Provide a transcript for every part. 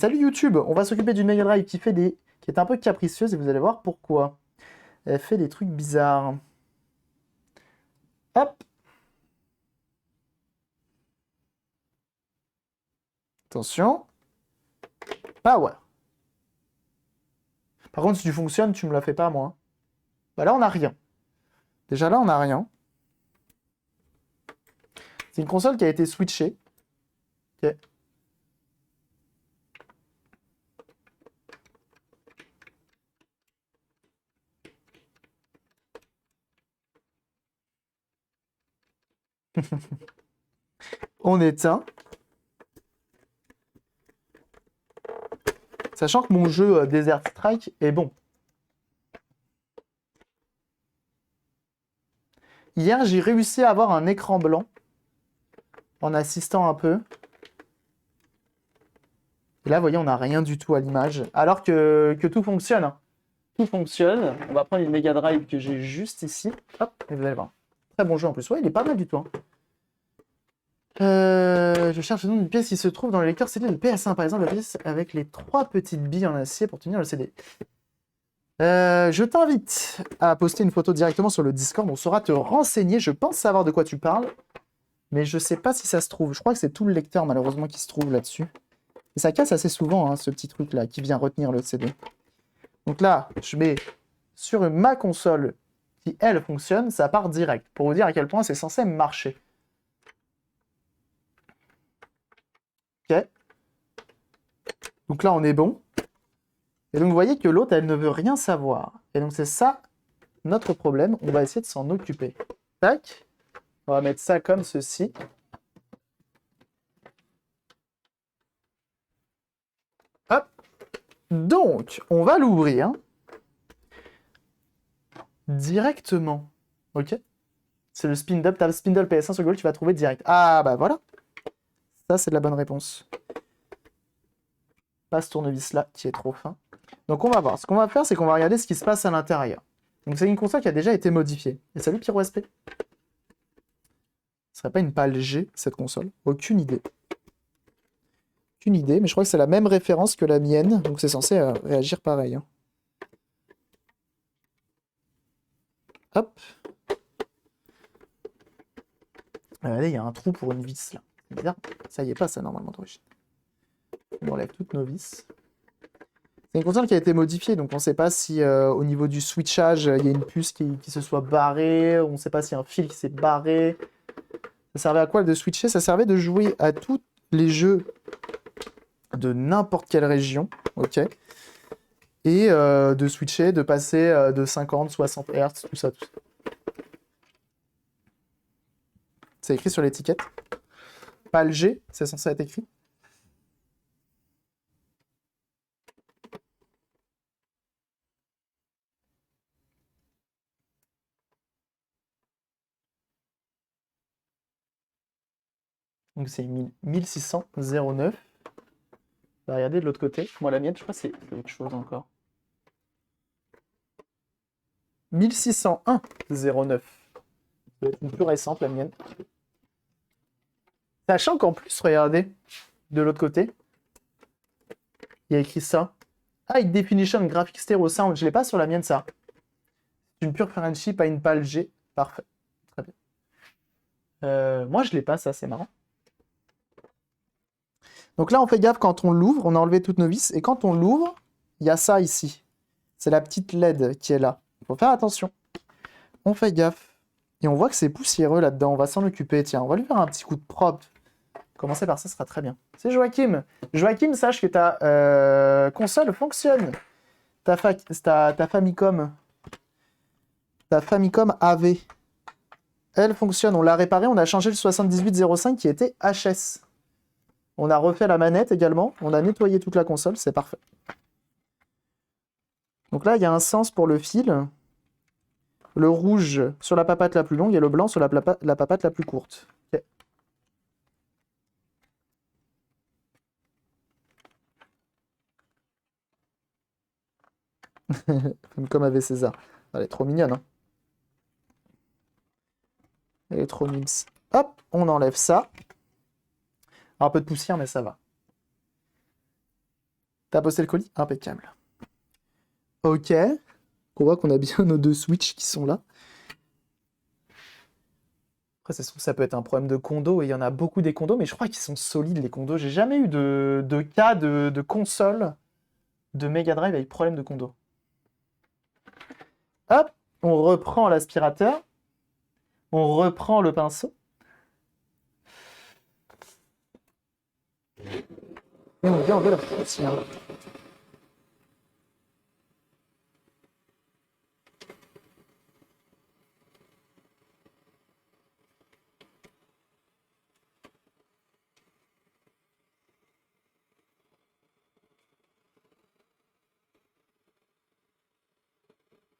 Salut YouTube, on va s'occuper d'une Mega Drive qui est un peu capricieuse et vous allez voir pourquoi. Elle fait des trucs bizarres. Hop. Attention. Power. Par contre, si tu fonctionnes, tu me la fais pas, moi. Bah là, on n'a rien. Déjà là, on n'a rien. C'est une console qui a été switchée. Ok. On éteint. Sachant que mon jeu Desert Strike est bon. Hier, j'ai réussi à avoir un écran blanc en assistant un peu. Et là, vous voyez, on n'a rien du tout à l'image. Alors que tout fonctionne. Hein. Tout fonctionne. On va prendre une Mega Drive que j'ai juste ici. Hop, et vous allez voir. Très bon jeu en plus. Ouais, il est pas mal du tout. Hein. Je cherche le nom d'une pièce qui se trouve dans le lecteur CD de PS1. Par exemple, la pièce avec les 3 petites billes en acier pour tenir le CD. Je t'invite à poster une photo directement sur le Discord. On saura te renseigner. Je pense savoir de quoi tu parles. Mais je sais pas si ça se trouve. Je crois que c'est tout le lecteur, malheureusement, qui se trouve là-dessus. Et ça casse assez souvent, hein, ce petit truc-là, qui vient retenir le CD. Donc là, je mets sur ma console qui, elle, fonctionne, ça part direct. Pour vous dire à quel point c'est censé marcher. Ok. Donc là, on est bon. Et donc, vous voyez que l'autre, elle ne veut rien savoir. Et donc, c'est ça, notre problème. On va essayer de s'en occuper. Tac. On va mettre ça comme ceci. Hop. Donc, on va l'ouvrir directement. Ok. C'est le Spindle. T'as le Spindle PS1 sur Google, tu vas trouver direct. Ah, bah voilà. Ça, c'est de la bonne réponse. Pas ce tournevis-là, qui est trop fin. Donc, on va voir. Ce qu'on va faire, c'est qu'on va regarder ce qui se passe à l'intérieur. Donc, c'est une console qui a déjà été modifiée. Et salut, Pyro SP. Ce serait pas une PAL G, cette console? Aucune idée. Aucune idée, mais je crois que c'est la même référence que la mienne. Donc, c'est censé réagir pareil. Hein. Hop. Regardez, il y a un trou pour une vis, là. C'est bizarre. Ça y est pas, ça, normalement, d'origine. On enlève toutes nos vis. C'est une console qui a été modifiée, donc on ne sait pas si au niveau du switchage, il y a une puce qui se soit barrée, on ne sait pas s'il y a un fil qui s'est barré. Ça servait à quoi de switcher? Ça servait de jouer à tous les jeux de n'importe quelle région, ok? Et de switcher, de passer de 50, 60 Hz, tout ça, tout ça. C'est écrit sur l'étiquette. PAL G, c'est censé être écrit. Donc c'est 1609. On va regarder de l'autre côté. Moi, la mienne, je crois que c'est autre chose encore. 1601-09. Ça doit être une plus récente, la mienne. Sachant qu'en plus, regardez, de l'autre côté, il y a écrit ça. High Definition Graphic Stereo Sound. Je l'ai pas sur la mienne, ça. C'est une pure Frenchie, pas une PAL G. Parfait. Très bien. Moi, je l'ai pas, ça, c'est marrant. Donc là, on fait gaffe quand on l'ouvre. On a enlevé toutes nos vis. Et quand on l'ouvre, il y a ça ici. C'est la petite LED qui est là. Il faut faire attention. On fait gaffe. Et on voit que c'est poussiéreux là-dedans. On va s'en occuper. Tiens, on va lui faire un petit coup de propre. Commencer par ça sera très bien. C'est Joachim. Joachim, sache que ta console fonctionne. Ta Famicom. Ta Famicom AV. Elle fonctionne. On l'a réparée. On a changé le 7805 qui était HS. On a refait la manette également. On a nettoyé toute la console. C'est parfait. Donc là, il y a un sens pour le fil. Le rouge sur la papate la plus longue et le blanc sur la papate la plus courte. Okay. Comme avait César. Elle est trop mignonne. Hein. Elle est trop mimes. Hop, on enlève ça. Alors, un peu de poussière, mais ça va. T'as posté le colis? Impeccable. Ok. On voit qu'on a bien nos deux Switch qui sont là. Après, ça se trouve, ça peut être un problème de condo, et il y en a beaucoup des condos, mais je crois qu'ils sont solides, les condos. J'ai jamais eu de cas de console de Mega Drive avec problème de condo. Hop, on reprend l'aspirateur. On reprend le pinceau. Et on vient enlever la poussière.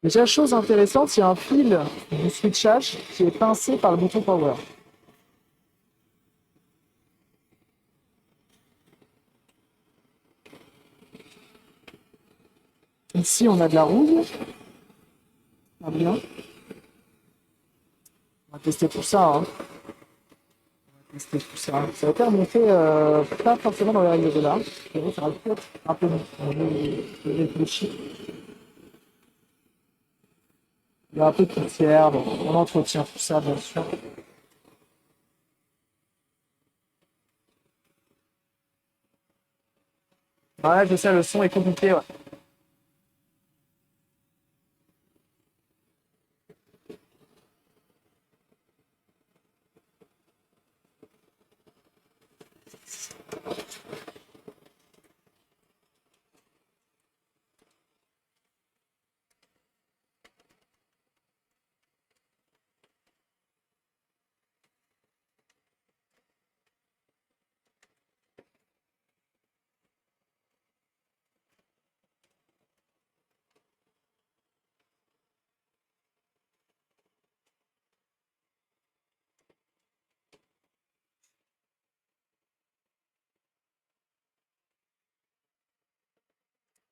Déjà, chose intéressante, il y a un fil du switchage qui est pincé par le bouton power. Ici, on a de la rouille. Ah bien. On va tester tout ça. Hein. On va tester tout ça. Ça va faire monter pas forcément dans les règles de l'art. Ça va peut-être un peu réfléchi. Il y a un peu de poussière. Bon, on entretient tout ça, bien sûr. Ouais, je sais, le son est compliqué. Ouais.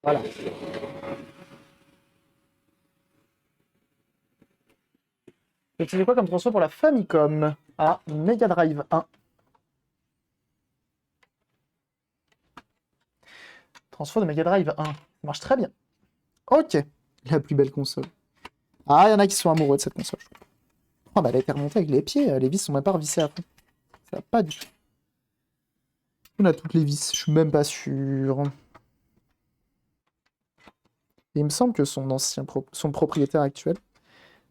Voilà. Tu utilisé quoi comme transfert pour la Famicom? Ah, Mega Drive 1. Transfert de Mega Drive 1. Ça marche très bien. Ok. La plus belle console. Ah, il y en a qui sont amoureux de cette console. Oh, bah elle a été remontée avec les pieds. Les vis sont même pas revissées à fond. Ça va pas du tout. On a toutes les vis. Je suis même pas sûr. Et il me semble que son propriétaire actuel.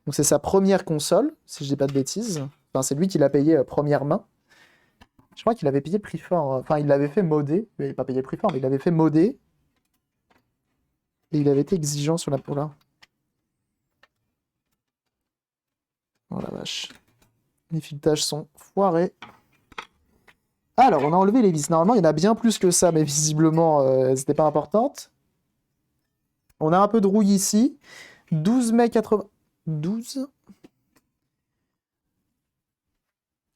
Donc c'est sa première console, si je dis pas de bêtises. Enfin, c'est lui qui l'a payé première main. Je crois qu'il avait payé prix fort. Enfin, il l'avait fait modé. Il n'avait pas payé prix fort, mais il l'avait fait modé. Et il avait été exigeant sur la pola. Oh la vache. Les filetages sont foirés. Alors, on a enlevé les vis. Normalement, il y en a bien plus que ça, mais visiblement, elles n'étaient pas importantes. On a un peu de rouille ici. 12 mai 80... 12.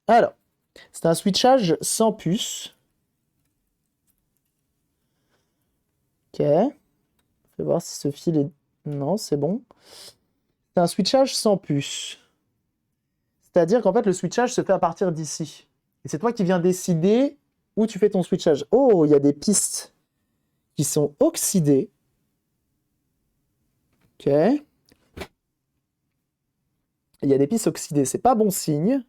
Alors, c'est un switchage sans puce. Ok. Je vais voir si ce fil est... Non, c'est bon. C'est un switchage sans puce. C'est-à-dire qu'en fait, le switchage se fait à partir d'ici. Et c'est toi qui viens décider où tu fais ton switchage. Oh, il y a des pistes qui sont oxydées. Ok. Il y a des pistes oxydées, c'est pas bon signe,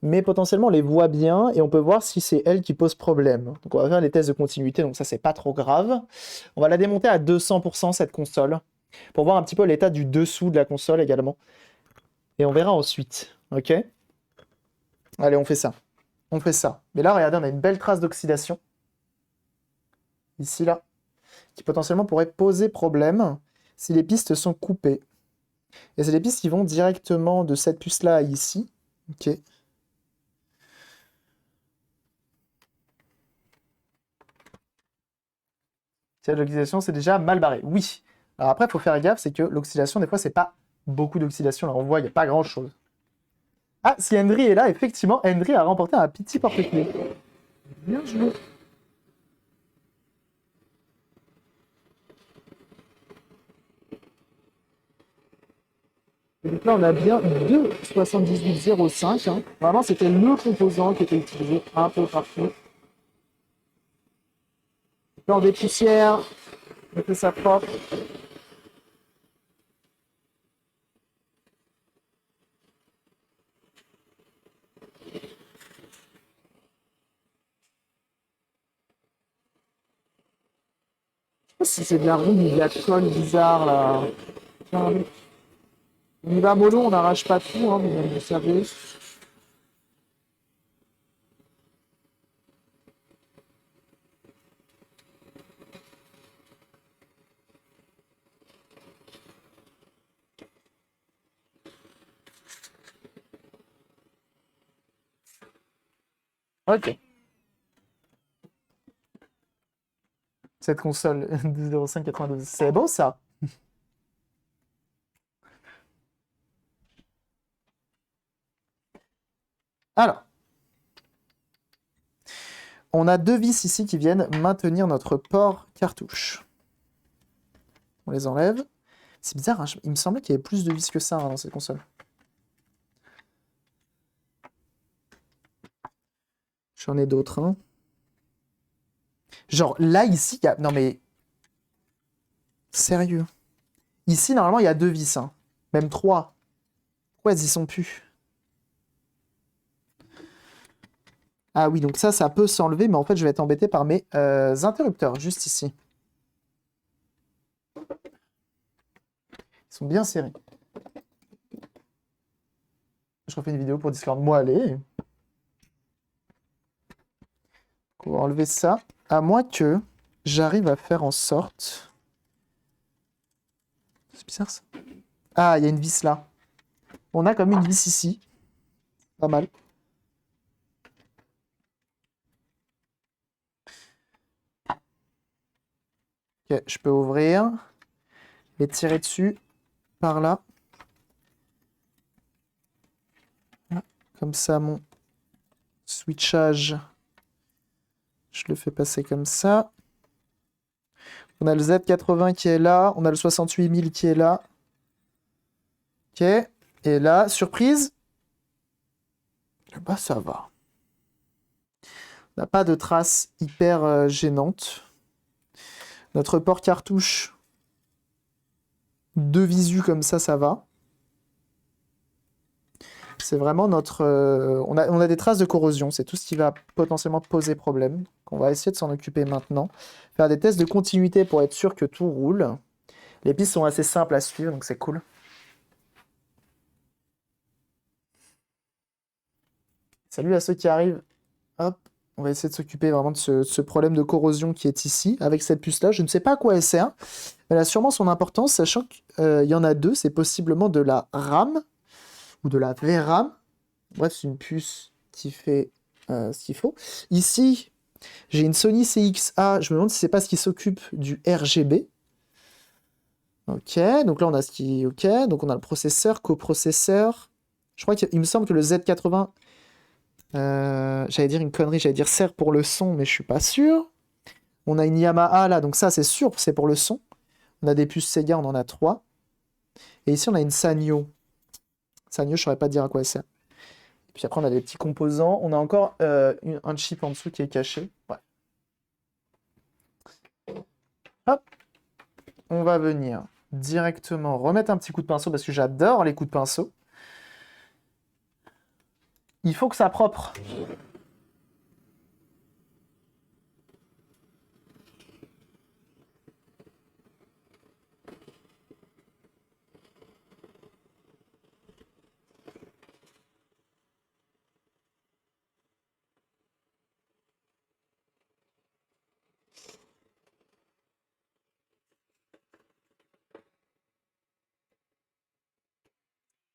mais potentiellement on les voit bien et on peut voir si c'est elle qui pose problème. Donc on va faire les tests de continuité, donc ça c'est pas trop grave. On va la démonter à 200% cette console, pour voir un petit peu l'état du dessous de la console également. Et on verra ensuite, ok? Allez, on fait ça. On fait ça. Mais là, regardez, on a une belle trace d'oxydation. Ici, là. Qui potentiellement pourrait poser problème si les pistes sont coupées. Et c'est les pistes qui vont directement de cette puce-là à ici. Ok. L'oxydation, c'est déjà mal barré. Oui. Alors après, il faut faire gaffe, c'est que l'oxydation, des fois, c'est pas beaucoup d'oxydation. Là, on voit, il n'y a pas grand-chose. Ah, si Hendry est là, effectivement, Hendry a remporté un petit porte-clés. Bien joué. Et donc là, on a bien 2,7805. Hein. Vraiment, c'était le composant qui était utilisé un peu partout. Dans des poussières. On fait ça propre. Je sais pas si c'est de la roue ou de la colle bizarre là. Tiens, on y va mollo, on n'arrache pas tout, hein, mais vous savez. Ok. Cette console 2,0592. C'est beau ça. Alors, on a deux vis ici qui viennent maintenir notre port cartouche. On les enlève. C'est bizarre, hein, il me semblait qu'il y avait plus de vis que ça, hein, dans cette console. J'en ai d'autres, hein. Genre, là, ici, il y a... Non, mais... Sérieux. Ici, normalement, il y a deux vis, hein. Même trois. Pourquoi elles y sont plus? Ah oui, donc ça peut s'enlever, mais en fait, je vais être embêté par mes interrupteurs, juste ici. Ils sont bien serrés. Je refais une vidéo pour Discord. Moi, allez. On va enlever ça. À moins que j'arrive à faire en sorte... C'est bizarre, ça. Ah, il y a une vis là. On a comme une vis ici. Pas mal. Ok, je peux ouvrir. Et tirer dessus. Par là. Comme ça, mon switchage, je le fais passer comme ça. On a le Z80 qui est là. On a le 68000 qui est là. Ok. Et là, surprise. Bah, ça va. On n'a pas de traces hyper gênantes. Notre port cartouche, deux visu comme ça va. C'est vraiment notre... on a des traces de corrosion, c'est tout ce qui va potentiellement poser problème. On va essayer de s'en occuper maintenant. Faire des tests de continuité pour être sûr que tout roule. Les pistes sont assez simples à suivre, donc c'est cool. Salut à ceux qui arrivent. Hop, on va essayer de s'occuper vraiment de ce problème de corrosion qui est ici, avec cette puce-là. Je ne sais pas à quoi elle sert. Elle a sûrement son importance, sachant qu'il y en a deux. C'est possiblement de la RAM ou de la VRAM. Bref, c'est une puce qui fait ce qu'il faut. Ici, j'ai une Sony CX-A. Je me demande si c'est pas ce qui s'occupe du RGB. Ok, donc là on a ce qui... Ok, donc on a le processeur, coprocesseur. Je crois qu'il me semble que le Z80... j'allais dire une connerie, j'allais dire sert pour le son, mais je suis pas sûr. On a une Yamaha là, donc ça c'est sûr, c'est pour le son. On a des puces Sega, on en a 3. Et ici on a une Sanyo. Sanyo, je saurais pas te dire à quoi elle sert. Et puis après on a des petits composants. On a encore un chip en dessous qui est caché. Ouais. Hop. On va venir directement remettre un petit coup de pinceau parce que j'adore les coups de pinceau. Il faut que ça propre.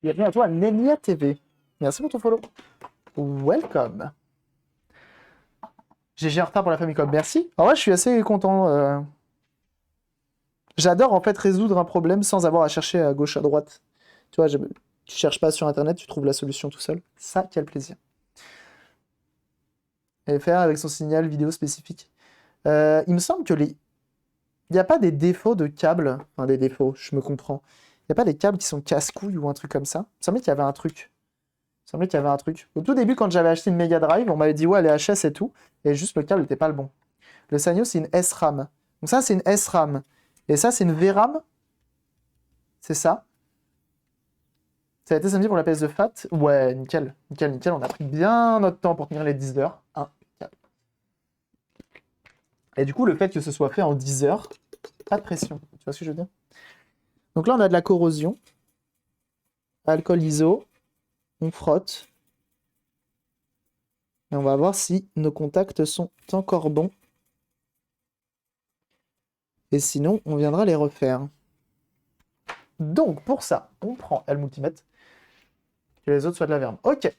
Bienvenue à toi, Nenia TV. Merci pour ton follow. Welcome. GG en retard pour la Famicom, merci. En vrai, je suis assez content. J'adore en fait résoudre un problème sans avoir à chercher à gauche, à droite. Tu vois, tu cherches pas sur internet, tu trouves la solution tout seul. Ça, quel plaisir. Et faire avec son signal vidéo spécifique. Il me semble que il n'y a pas des défauts de câbles. Enfin, des défauts, je me comprends. Il n'y a pas des câbles qui sont casse-couilles ou un truc comme ça. Il me semblait qu'il y avait un truc. Il me semblait qu'il y avait un truc. Au tout début, quand j'avais acheté une Mega Drive, on m'avait dit ouais, elle est HS et tout. Et juste le câble n'était pas le bon. Le Sanyo, c'est une SRAM. Donc ça, c'est une SRAM Et ça, c'est une VRAM. C'est ça. Ça a été samedi pour la pièce de FAT. Ouais, nickel. Nickel, nickel. On a pris bien notre temps pour tenir les 10 heures. Impeccable. Et du coup, le fait que ce soit fait en 10 heures, pas de pression. Tu vois ce que je veux dire? Donc là, on a de la corrosion. Alcool iso. On frotte. Et on va voir si nos contacts sont encore bons. Et sinon, on viendra les refaire. Donc, pour ça, on prend L multimètre. Que les autres soient de la verme. Ok.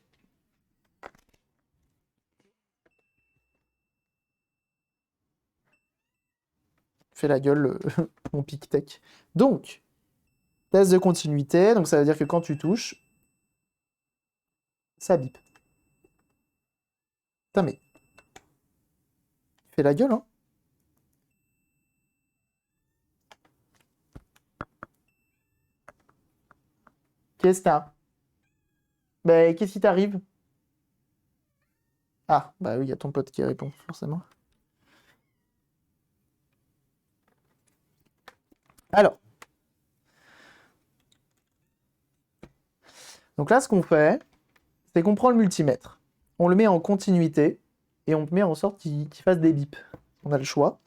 Fais la gueule, mon pic tech. Donc, test de continuité. Donc, ça veut dire que quand tu touches, ça bip. Putain, mais... Fais la gueule, hein. Qu'est-ce que t'as? Bah, qu'est-ce qui t'arrive? Ah, bah oui, il y a ton pote qui répond, forcément. Alors. Donc là, ce qu'on fait, c'est qu'on prend le multimètre. On le met en continuité et on met en sorte qu'il fasse des bips. On a le choix.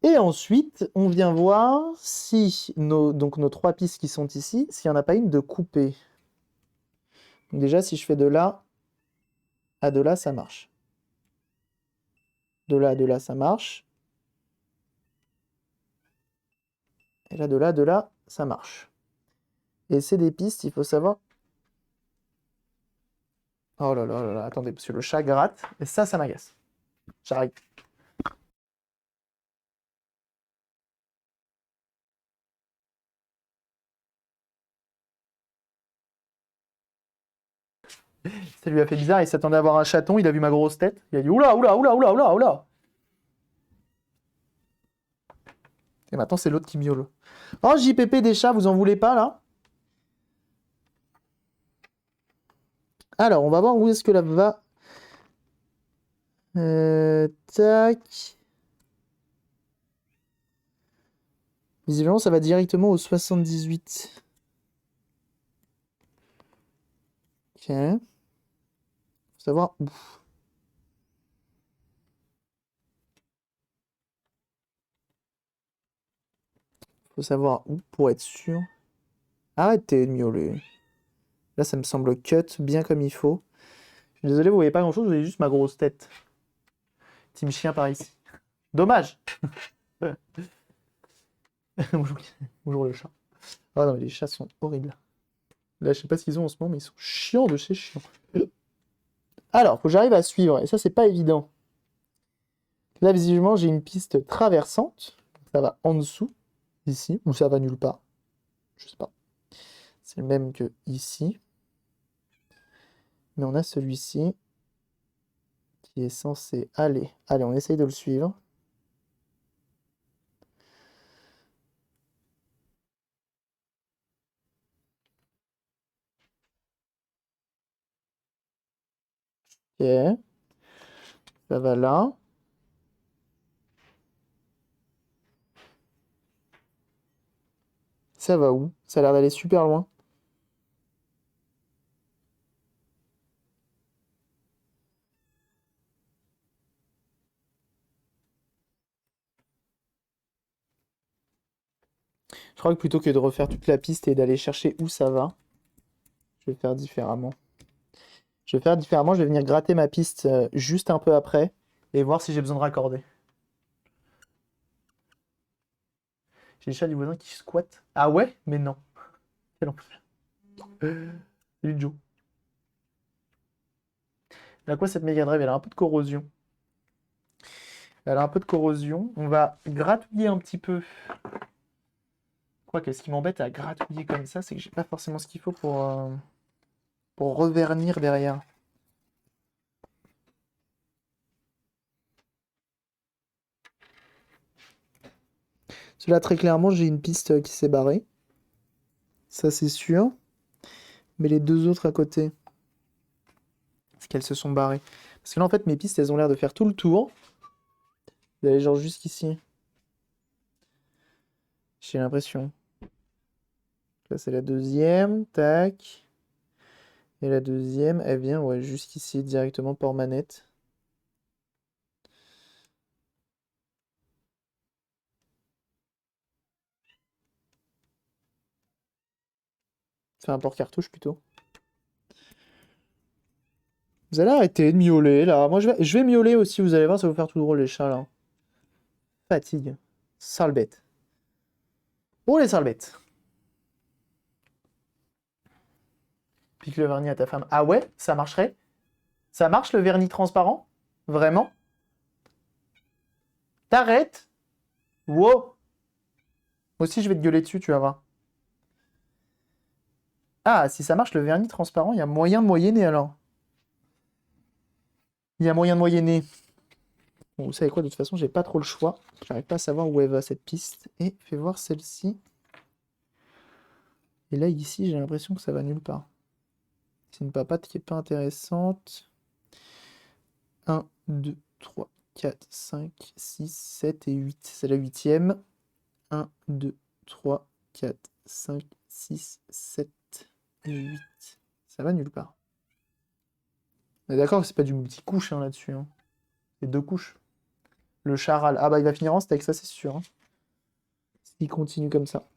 Et ensuite, on vient voir si nos trois pistes qui sont ici, s'il n'y en a pas une de coupée. Donc déjà, si je fais de là à de là, ça marche. De là à de là, ça marche. Et là, de là, ça marche. Et c'est des pistes, il faut savoir... Oh là là là là, attendez, parce que le chat gratte, et ça m'agace. J'arrive. Ça lui a fait bizarre, il s'attendait à voir un chaton, il a vu ma grosse tête, il a dit oula, oula, oula, oula, oula, oula. Et maintenant, c'est l'autre qui miaule. Oh, JPP des chats, vous en voulez pas, là? Alors, on va voir où est-ce que là va. Tac. Visiblement, ça va directement au 78. Ok. Faut savoir où. Faut savoir où pour être sûr. Arrêtez de miauler. Là, ça me semble cut bien comme il faut. Je suis désolé, vous voyez pas grand-chose, vous voyez juste ma grosse tête. Team chien par ici. Dommage. Bonjour, bonjour le chat. Ah non, mais les chats sont horribles. Là, je sais pas ce qu'ils ont en ce moment, mais ils sont chiants de chez chiants. Alors, faut que j'arrive à suivre, et ça, c'est pas évident. Là, visiblement, j'ai une piste traversante. Ça va en dessous, ici, ou ça va nulle part. Je sais pas. C'est le même que ici. Mais on a celui-ci qui est censé aller. Allez, on essaye de le suivre. Ok. Ça va là. Ça va où? Ça a l'air d'aller super loin. Je crois que plutôt que de refaire toute la piste et d'aller chercher où ça va, je vais faire différemment. Je vais faire différemment, je vais venir gratter ma piste juste un peu après et voir si j'ai besoin de raccorder. J'ai le chat du voisin qui squatte. Ah ouais? Mais non. Quel enfer. Salut Joe. Elle a quoi cette Mega Drive? Elle a un peu de corrosion. Elle a un peu de corrosion. On va gratouiller un petit peu. Quoique, ce qui m'embête à gratouiller comme ça, c'est que j'ai pas forcément ce qu'il faut pour revernir derrière. Cela très clairement, j'ai une piste qui s'est barrée. Ça, c'est sûr. Mais les deux autres à côté, est-ce qu'elles se sont barrées? Parce que là, en fait, mes pistes, elles ont l'air de faire tout le tour. D'aller genre jusqu'ici. J'ai l'impression. Là, c'est la deuxième. Tac. Et la deuxième, elle vient ouais, jusqu'ici, directement port manette. Enfin, un port cartouche plutôt. Vous allez arrêter de miauler là. Moi je vais miauler aussi, vous allez voir, ça va vous faire tout drôle les chats là. Fatigue. Sale bête. Oh les sales bêtes. Pique le vernis à ta femme. Ah ouais, ça marcherait? Ça marche le vernis transparent? Vraiment? T'arrêtes? Wow! Moi aussi je vais te gueuler dessus, tu vas voir. Ah, si ça marche le vernis transparent, il y a moyen de moyenner alors. Il y a moyen de moyenner. Bon, vous savez quoi, de toute façon, j'ai pas trop le choix. J'arrive pas à savoir où elle va cette piste. Et fais voir celle-ci. Et là, ici, j'ai l'impression que ça va nulle part. C'est une papate qui est pas intéressante. 1, 2, 3, 4, 5, 6, 7 et 8. C'est la huitième. 1, 2, 3, 4, 5, 6, 7 et 8. Ça va nulle part. On est d'accord que c'est pas du multi-couche hein, là-dessus. Hein. C'est deux couches. Le charal. Ah bah il va finir en steak, ça c'est sûr. Hein. S'il continue comme ça.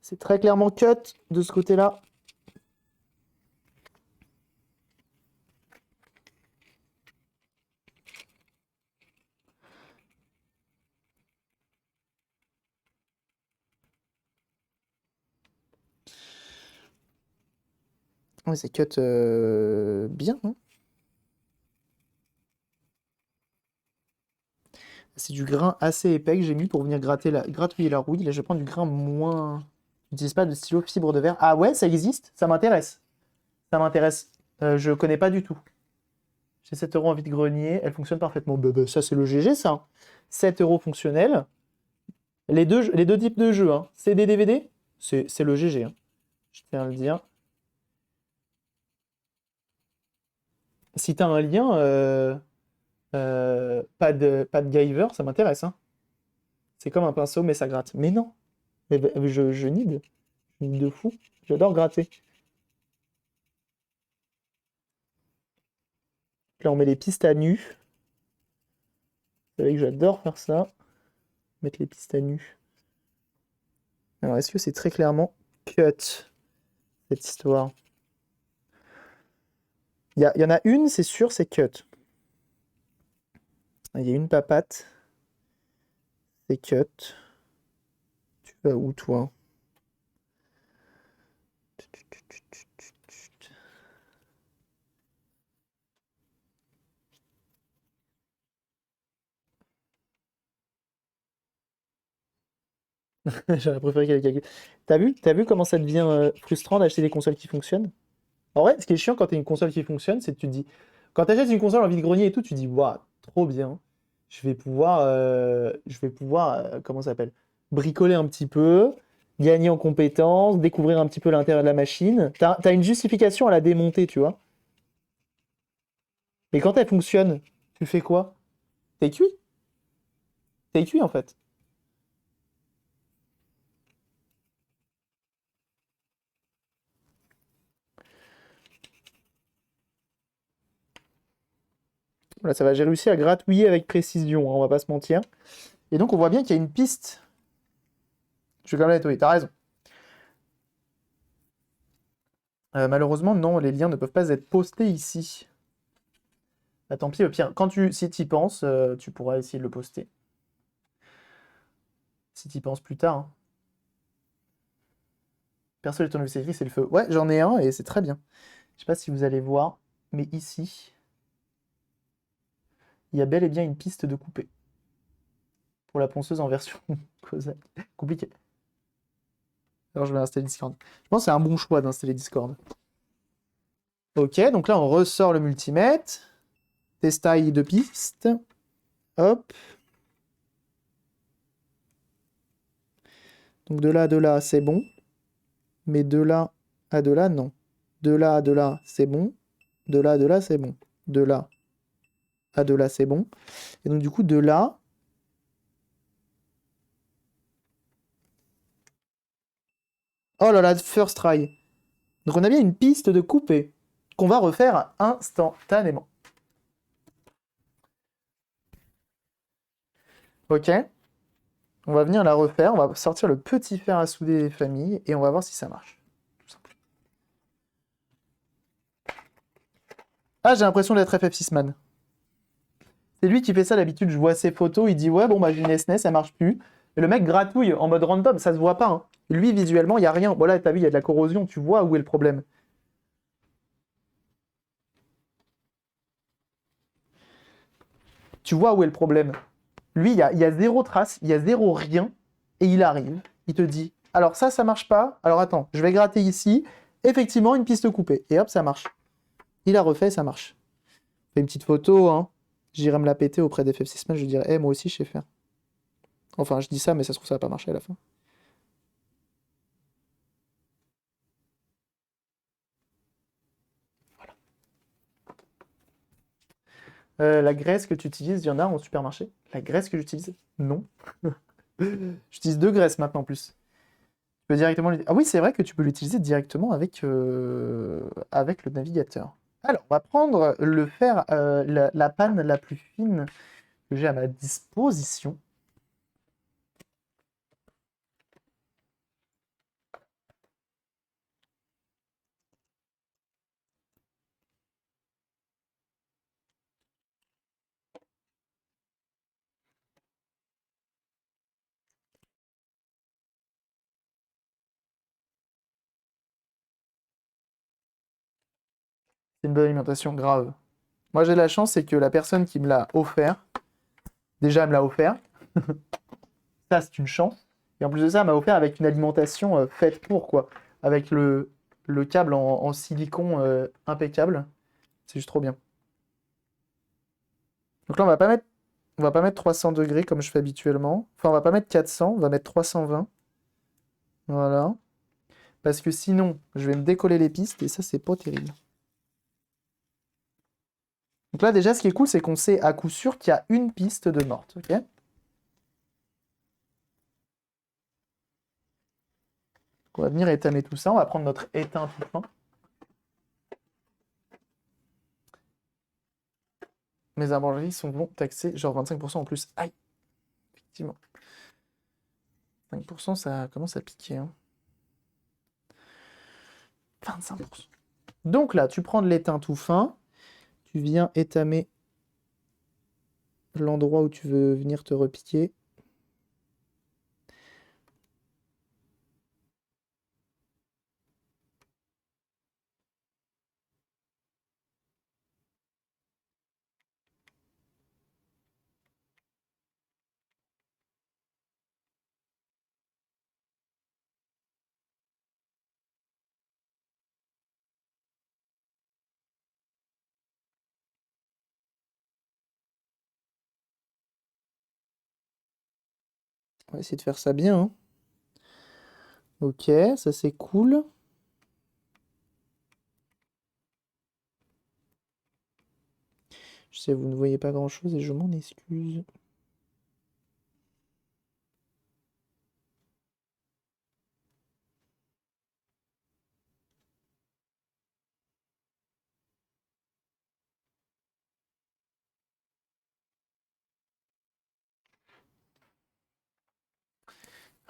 C'est très clairement cut de ce côté-là. Ouais, c'est cut bien. Hein. C'est du grain assez épais que j'ai mis pour venir gratouiller la rouille. Là, je prends du grain moins... J'utilise pas de stylo fibre de verre. Ah ouais, ça existe? Ça m'intéresse. Ça m'intéresse. Je connais pas du tout. J'ai 7 euros en vide-grenier. Elle fonctionne parfaitement. Bah, ça, c'est le GG, ça. 7 euros fonctionnels. Les deux types de jeux. Hein. CD, DVD, c'est le GG. Hein. Je tiens à le dire. Si t'as un lien, pas de Giver, ça m'intéresse. Hein. C'est comme un pinceau, mais ça gratte. Mais non. Mais, je nid. Je nid de fou. J'adore gratter. Là, on met les pistes à nu. Vous savez que j'adore faire ça. Mettre les pistes à nu. Alors, est-ce que c'est très clairement cut, cette histoire? Il y en a une, c'est sûr, c'est cut. Il y a une papate. C'est cut. Tu vas où, toi? J'aurais préféré qu'elle calcule. T'as vu comment ça devient frustrant d'acheter des consoles qui fonctionnent? En vrai, ce qui est chiant quand t'as une console qui fonctionne, c'est que tu te dis... Quand t'achètes une console en vide-grenier et tout, tu te dis, waouh, trop bien. Comment ça s'appelle? Bricoler un petit peu, gagner en compétences, découvrir un petit peu l'intérieur de la machine. T'as une justification à la démonter, tu vois. Mais quand elle fonctionne, tu fais quoi? T'es cuit. T'es cuit, en fait. Voilà, ça va, j'ai réussi à gratouiller avec précision, hein, on va pas se mentir. Et donc, on voit bien qu'il y a une piste. Je vais quand même la nettoyer, t'as raison. Malheureusement, non, les liens ne peuvent pas être postés ici. Bah, tant pis, au pire, si tu y penses, tu pourras essayer de le poster. Si tu y penses plus tard. Hein. Perso, les tournevis électriques, c'est le feu. Ouais, j'en ai un et c'est très bien. Je sais pas si vous allez voir, mais ici, il y a bel et bien une piste de coupé. Pour la ponceuse en version compliquée. Alors, je vais installer Discord. Je pense que c'est un bon choix d'installer Discord. Ok, donc là, on ressort le multimètre. Testaille de piste. Hop. Donc de là à de là, c'est bon. Mais de là à de là, non. De là à de là, c'est bon. De là à de là, c'est bon. De là à de là, c'est bon. Et donc, du coup, de là... Oh là là, first try. Donc, on a bien une piste de coupé qu'on va refaire instantanément. Ok? On va venir la refaire. On va sortir le petit fer à souder des familles et on va voir si ça marche. Tout simplement. Ah, j'ai l'impression d'être FF6 Man. C'est lui qui fait ça d'habitude. Je vois ses photos. Il dit ouais, bon, bah, j'ai une SNES, ça marche plus. Et le mec gratouille en mode random. Ça se voit pas. Hein. Lui, visuellement, il n'y a rien. Bon, là, t'as vu, il y a de la corrosion. Tu vois où est le problème. Tu vois où est le problème. Lui, il y a zéro trace, il y a zéro rien, et il arrive, il te dit, alors ça marche pas, alors attends, je vais gratter ici, effectivement, une piste coupée, et hop, ça marche. Il a refait, ça marche. Fais une petite photo, hein, j'irai me la péter auprès des FF6 Man, je dirais, moi aussi, je sais faire. Enfin, je dis ça, mais ça se trouve, ça va pas marcher à la fin. La graisse que tu utilises, il y en a en supermarché? La graisse que j'utilise? Non. J'utilise deux graisses maintenant en plus. Tu peux directement Ah oui, c'est vrai que tu peux l'utiliser directement avec le navigateur. Alors, on va prendre le fer, la panne la plus fine que j'ai à ma disposition. C'est une bonne alimentation grave. Moi, j'ai de la chance, c'est que la personne qui me l'a offert, déjà, elle me l'a offert. Ça, c'est une chance. Et en plus de ça, elle m'a offert avec une alimentation faite pour, quoi. Avec le câble en silicone impeccable. C'est juste trop bien. Donc là, on va pas mettre 300 degrés comme je fais habituellement. Enfin, on va pas mettre 400, on va mettre 320. Voilà. Parce que sinon, je vais me décoller les pistes et ça, c'est pas terrible. Donc là, déjà, ce qui est cool, c'est qu'on sait à coup sûr qu'il y a une piste de morte. Ok. On va venir étamer tout ça. On va prendre notre étain tout fin. Mes armoiries vont taxer genre 25% en plus. Aïe, effectivement. 5%, ça commence à piquer. Hein. 25%. Donc là, tu prends de l'étain tout fin. Tu viens étamer l'endroit où tu veux venir te repiquer. On va essayer de faire ça bien. Hein. Ok, ça c'est cool. Je sais, vous ne voyez pas grand-chose et je m'en excuse.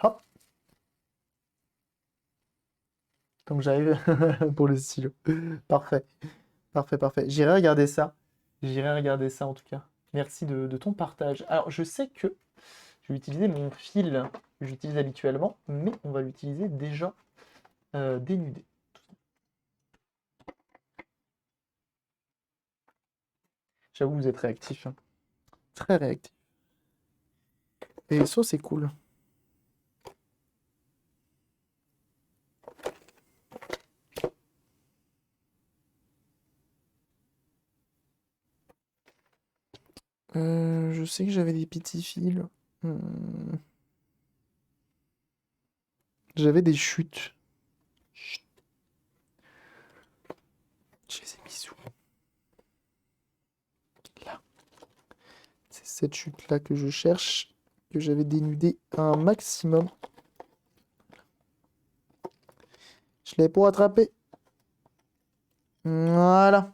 Hop, donc j'arrive pour le stylo. Parfait, parfait, parfait. J'irai regarder ça. J'irai regarder ça en tout cas. Merci de ton partage. Alors, je sais que je vais utiliser mon fil que j'utilise habituellement, mais on va l'utiliser déjà dénudé. J'avoue, vous êtes réactif. Hein. Très réactif. Et ça, c'est cool. Je sais que j'avais des petits fils. Hmm. J'avais des chutes. Chut. cette chute-là que je cherche, que j'avais dénudé un maximum. Je l'ai pour attraper. Voilà.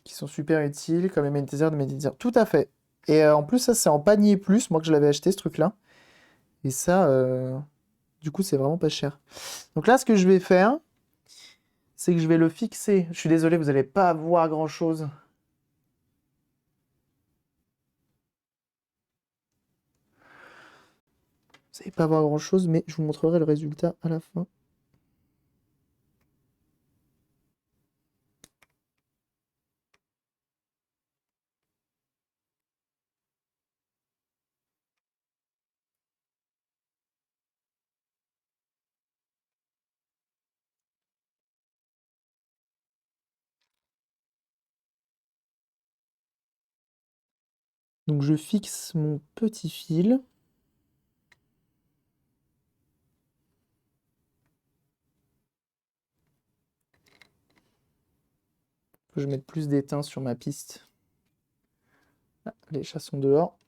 Qui sont super utiles, comme les magnétiseurs de magnétiseurs. Tout à fait. Et en plus, ça, c'est en panier plus, moi que je l'avais acheté, ce truc-là. Et ça, du coup, c'est vraiment pas cher. Donc là, ce que je vais faire, c'est que je vais le fixer. Je suis désolé, vous n'allez pas voir grand-chose. Vous n'allez pas voir grand-chose, mais je vous montrerai le résultat à la fin. Donc je fixe mon petit fil. Faut que je mette plus d'étain sur ma piste. Ah, les chats sont dehors.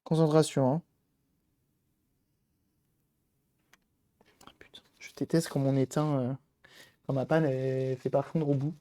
Concentration, hein. Putain, je déteste quand mon étain, quand ma panne, elle fait pas fondre au bout.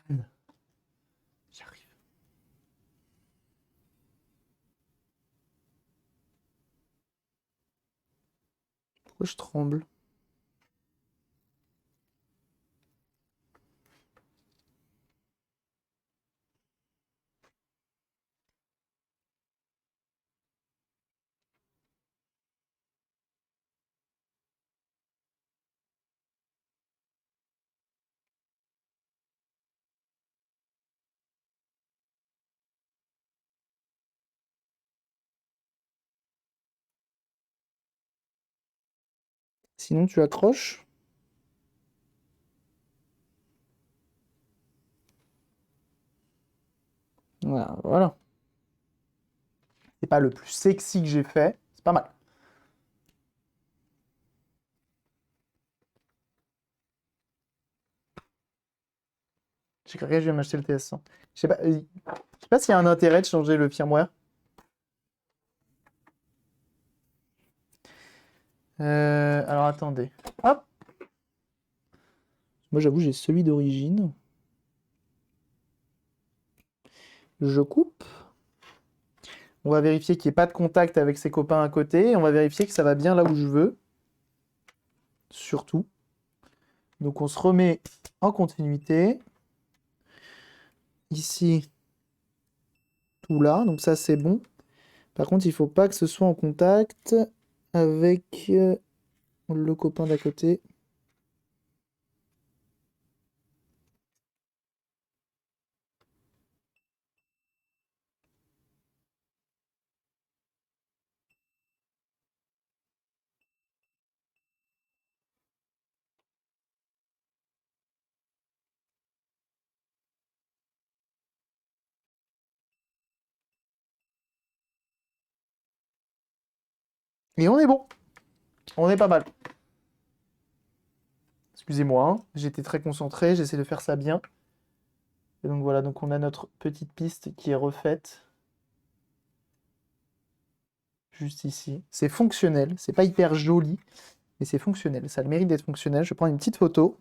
Panne. J'y arrive. Pourquoi je tremble? Sinon, tu accroches. Voilà, voilà. C'est pas le plus sexy que j'ai fait. C'est pas mal. J'ai cru que je vais m'acheter le TS100. Je sais pas s'il y a un intérêt de changer le firmware. Alors attendez. Hop. Moi j'avoue j'ai celui d'origine. Je coupe. On va vérifier qu'il n'y ait pas de contact avec ses copains à côté. On va vérifier que ça va bien là où je veux. Surtout. Donc on se remet en continuité. Ici, tout là. Donc ça c'est bon. Par contre, il ne faut pas que ce soit en contact avec le copain d'à côté. Et on est bon. On est pas mal. Excusez-moi, hein, j'étais très concentré, j'essaie de faire ça bien. Et donc voilà, donc on a notre petite piste qui est refaite. Juste ici. C'est fonctionnel, c'est pas hyper joli, mais c'est fonctionnel. Ça a le mérite d'être fonctionnel. Je prends une petite photo.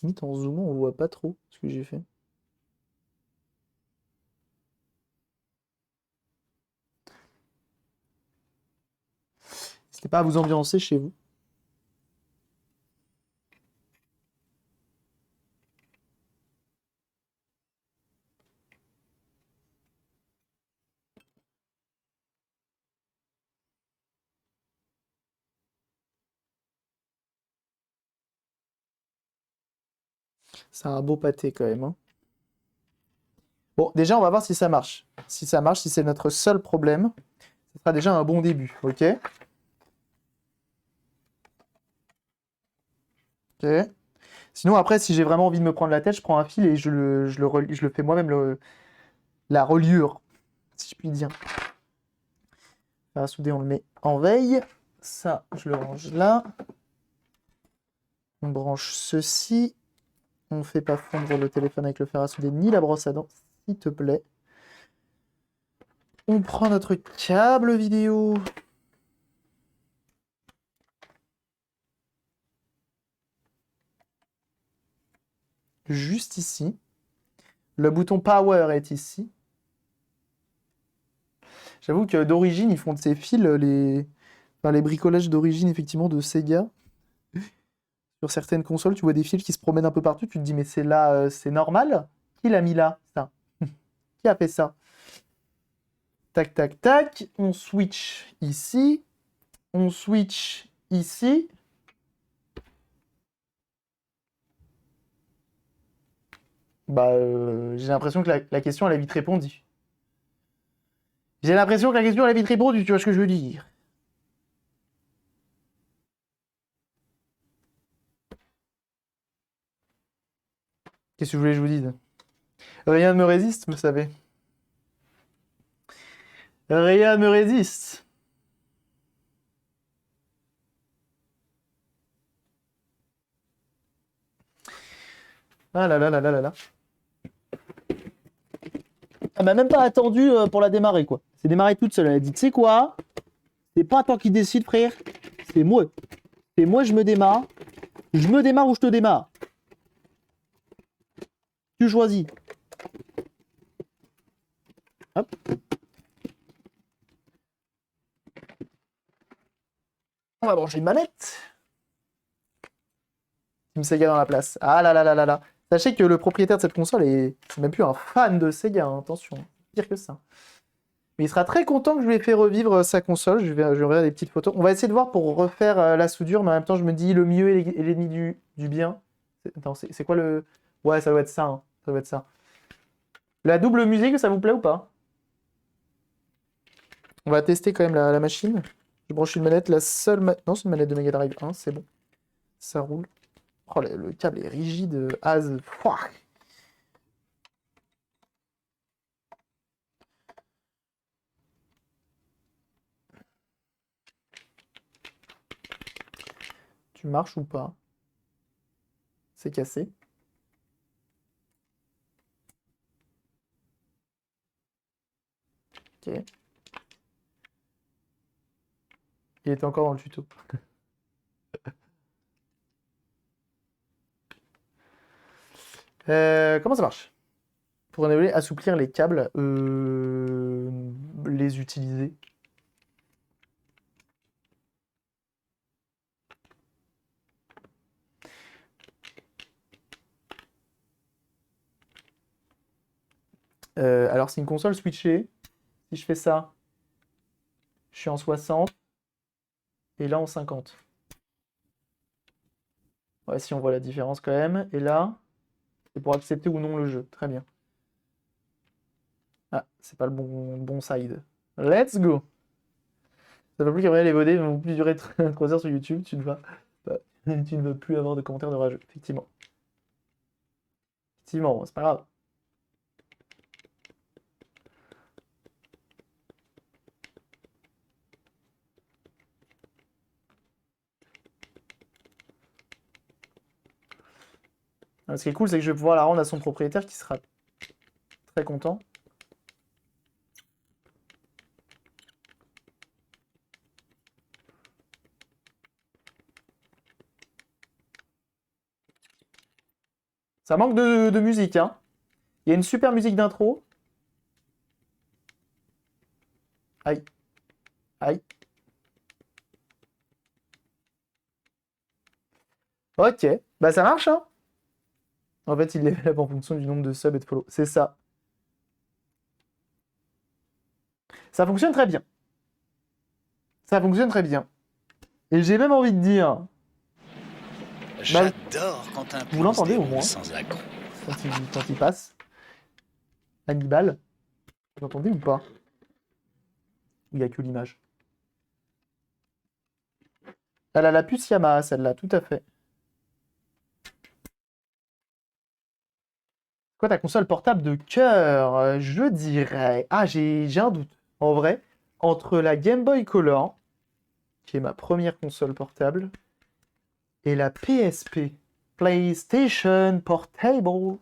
limite en zoomant, on voit pas trop ce que j'ai fait. N'hésitez pas à vous ambiancer chez vous. C'est un beau pâté quand même, hein. Bon, déjà, on va voir si ça marche. Si ça marche, si c'est notre seul problème, ce sera déjà un bon début, ok? Ok. Sinon, après, si j'ai vraiment envie de me prendre la tête, je prends un fil et je le fais moi-même la reliure, si je puis dire. Fer à souder, on le met en veille. Ça, je le range là. On branche ceci. On ne fait pas fondre le téléphone avec le fer à souder ni la brosse à dents, s'il te plaît. On prend notre câble vidéo. Juste ici. Le bouton Power est ici. J'avoue que d'origine, ils font de ces fils les bricolages d'origine, effectivement, de Sega. Sur certaines consoles, tu vois des fils qui se promènent un peu partout. Tu te dis, mais c'est là, c'est normal? Qui l'a mis là, ça? Qui a fait ça? Tac, tac, tac. On switch ici. On switch ici. Bah, j'ai l'impression que la question, elle a vite répondu. J'ai l'impression que la question, elle a vite répondu, tu vois ce que je veux dire? Qu'est-ce que vous voulez que je vous dise? Rien ne me résiste, vous savez. Rien ne me résiste. Ah là là là là là là. Elle m'a même pas attendu pour la démarrer, quoi. C'est démarré toute seule. Elle a dit, tu sais quoi? C'est pas toi qui décide, frère. C'est moi. C'est moi, je me démarre. Je me démarre ou je te démarre. Tu choisis. Hop. On va brancher une manette. Team Sega dans la place. Ah là là là là là. Sachez que le propriétaire de cette console c'est même plus un fan de Sega, hein. Attention. Pire que ça. Mais il sera très content que je lui ai fait revivre sa console. Je vais regarder des petites photos. On va essayer de voir pour refaire la soudure, mais en même temps, je me dis le mieux est l'ennemi du bien. Attends, c'est quoi le. Ouais, ça doit être ça, hein. Ça doit être ça. La double musique, ça vous plaît ou pas? On va tester quand même la machine. Je branche une manette, la seule. Non, c'est une manette de Mega Drive 1, c'est bon. Ça roule. Oh, le câble est rigide, as. Pouah. Tu marches ou pas? C'est cassé. Ok. Il était encore dans le tuto. Comment ça marche? Pour enlever, assouplir les câbles, les utiliser. Alors, c'est une console switchée. Si je fais ça, je suis en 60 et là en 50. Ouais, si on voit la différence quand même. Et là, c'est pour accepter ou non le jeu. Très bien. Ah, c'est pas le bon side. Let's go! Ça ne veut plus qu'après les VOD vont plus durer 3 heures sur YouTube. Tu ne veux plus avoir de commentaires de rageux. Effectivement. Effectivement, c'est pas grave. Ce qui est cool, c'est que je vais pouvoir la rendre à son propriétaire qui sera très content. Ça manque de musique, hein. Il y a une super musique d'intro. Aïe. Aïe. Ok. Bah ça marche, hein. En fait, il level up en fonction du nombre de subs et de follow. C'est ça. Ça fonctionne très bien. Ça fonctionne très bien. Et j'ai même envie de dire... Bah, J'adore quand un vous plan se l'entendez au déroule moins sans accroc. quand il passe. Hannibal. Vous l'entendez ou pas? Il n'y a que l'image. Elle a la puce Yamaha, celle-là, tout à fait. Quoi, ta console portable de cœur? Je dirais... Ah, j'ai un doute. En vrai, entre la Game Boy Color, qui est ma première console portable, et la PSP, PlayStation Portable.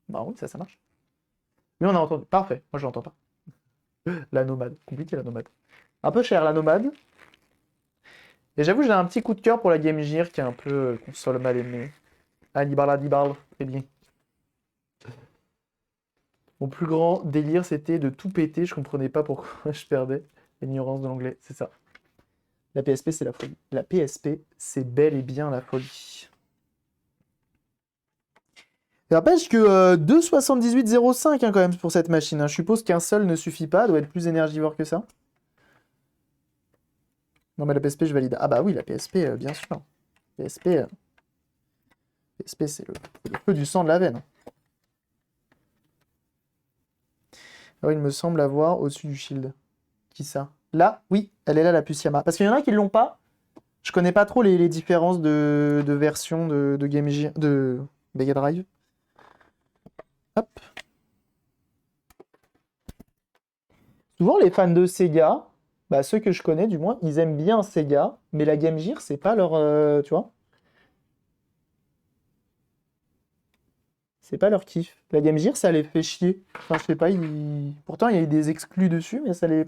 Bah oui, ça marche. Mais on a entendu. Parfait, moi je l'entends pas. La nomade, compliqué la nomade. Un peu cher la nomade. Et j'avoue, j'ai un petit coup de cœur pour la Game Gear, qui est un peu console mal aimée. Hannibal, très bien. Mon plus grand délire, c'était de tout péter. Je comprenais pas pourquoi je perdais. L'ignorance de l'anglais, c'est ça. La PSP, c'est la folie. La PSP, c'est bel et bien la folie. N'empêche que 2,78,05 hein, quand même pour cette machine. Hein. Je suppose qu'un seul ne suffit pas, doit être plus énergivore que ça. Non mais la PSP, je valide. Ah bah oui, la PSP, bien sûr. PSP, PSP c'est le feu du sang de la veine. Alors il me semble avoir au-dessus du shield. Qui ça? Là, oui, elle est là la puce Yamaha. Parce qu'il y en a qui l'ont pas. Je connais pas trop les différences de version de Game Gear, de Mega Drive. Hop. Souvent les fans de Sega, bah, ceux que je connais du moins, ils aiment bien Sega, mais la Game Gear, c'est pas leur... tu vois? C'est pas leur kiff. La Game Gear, ça les fait chier. Enfin, je sais pas, pourtant il y a eu des exclus dessus, mais ça les...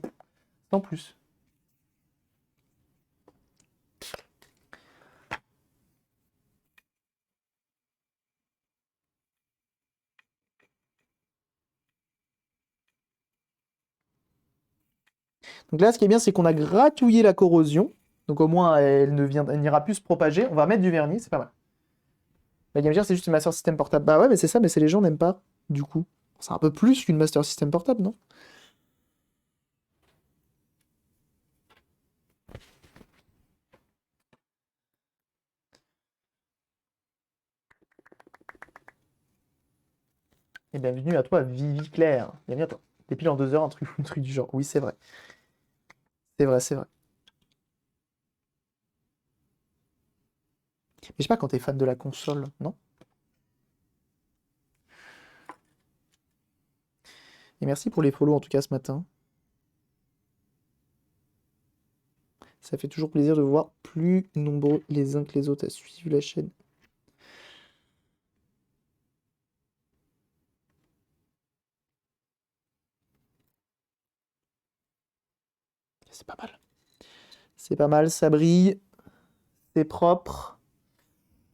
Sans plus. Donc là, ce qui est bien, c'est qu'on a gratouillé la corrosion. Donc au moins, elle n'ira plus se propager. On va mettre du vernis, c'est pas mal. La Game Gear, c'est juste une Master System portable. Bah ouais, mais c'est ça, mais c'est les gens n'aiment pas, du coup. C'est un peu plus qu'une Master System portable, non? Et bienvenue à toi, Vivi Claire. Bienvenue à toi. T'es pile en 2 heures, un truc du genre. Oui, c'est vrai. C'est vrai, c'est vrai. Mais je sais pas quand t'es fan de la console, non? Et merci pour les follow en tout cas ce matin. Ça fait toujours plaisir de voir plus nombreux les uns que les autres à suivre la chaîne. C'est pas mal. C'est pas mal, ça brille. C'est propre.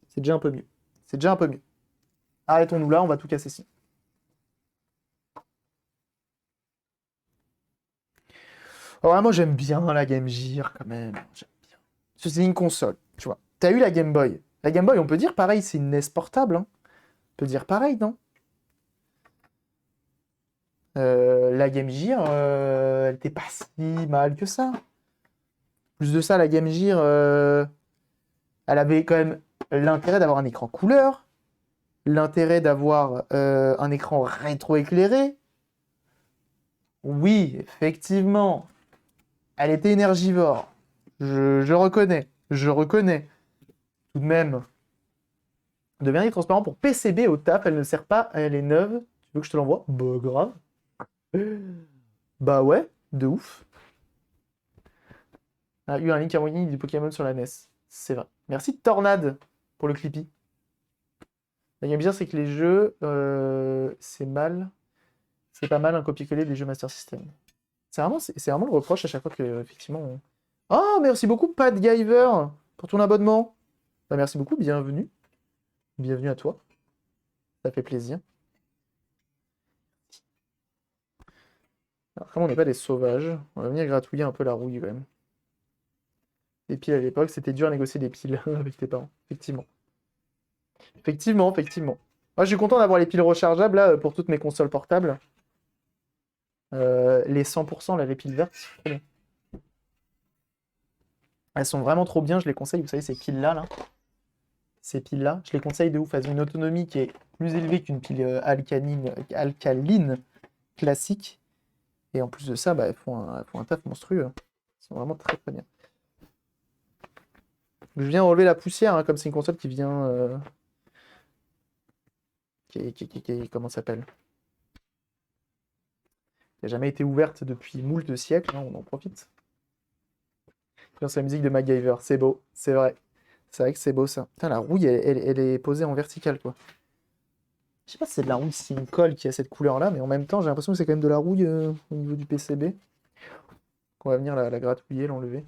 C'est déjà un peu mieux. C'est déjà un peu mieux. Arrêtons-nous là, on va tout casser ici. Alors, moi j'aime bien la Game Gear quand même. J'aime bien. Parce que c'est une console, tu vois. T'as eu la Game Boy. La Game Boy, on peut dire pareil, c'est une NES portable. Hein. On peut dire pareil, non? La Game Gear, elle était pas si mal que ça. Plus de ça, la Game Gear, elle avait quand même l'intérêt d'avoir un écran couleur, l'intérêt d'avoir un écran rétroéclairé. Oui, effectivement, elle était énergivore. Je reconnais. Je reconnais. Tout de même, de vernis transparent pour PCB au taf, elle ne sert pas, elle est neuve. Tu veux que je te l'envoie? Bah grave. Bah ouais, de ouf. A eu un Link Harmony du Pokémon sur la NES. C'est vrai. Merci Tornade pour le Clippy. La Game Gear, c'est que les jeux, c'est mal. C'est pas mal un copier-coller des jeux Master System. C'est vraiment le reproche à chaque fois que, effectivement. Oh, merci beaucoup, Pat Giver, pour ton abonnement. Bah, merci beaucoup, bienvenue. Bienvenue à toi. Ça fait plaisir. Alors, comme on n'est pas des sauvages, on va venir gratouiller un peu la rouille quand même. Les piles à l'époque, c'était dur à négocier des piles avec tes parents, effectivement. Effectivement, effectivement. Moi, je suis content d'avoir les piles rechargeables là pour toutes mes consoles portables. Les 100%, là, les piles vertes, c'est trop bien. Elles sont vraiment trop bien, je les conseille. Vous savez, ces piles-là, là. Ces piles-là, je les conseille de ouf. Elles ont une autonomie qui est plus élevée qu'une pile alcaline classique. Et en plus de ça, bah, elles font un taf monstrueux. Elles sont vraiment très très bien. Je viens enlever la poussière, hein, comme c'est une console qui vient... comment ça s'appelle? Qui n'a jamais été ouverte depuis moult siècles, hein, on en profite. C'est la musique de MacGyver, c'est beau, c'est vrai. C'est vrai que c'est beau ça. Putain, la rouille, elle est posée en verticale, quoi. Je sais pas si c'est de la rouille, si c'est une colle qui a cette couleur-là, mais en même temps, j'ai l'impression que c'est quand même de la rouille au niveau du PCB. On va venir la gratouiller, l'enlever.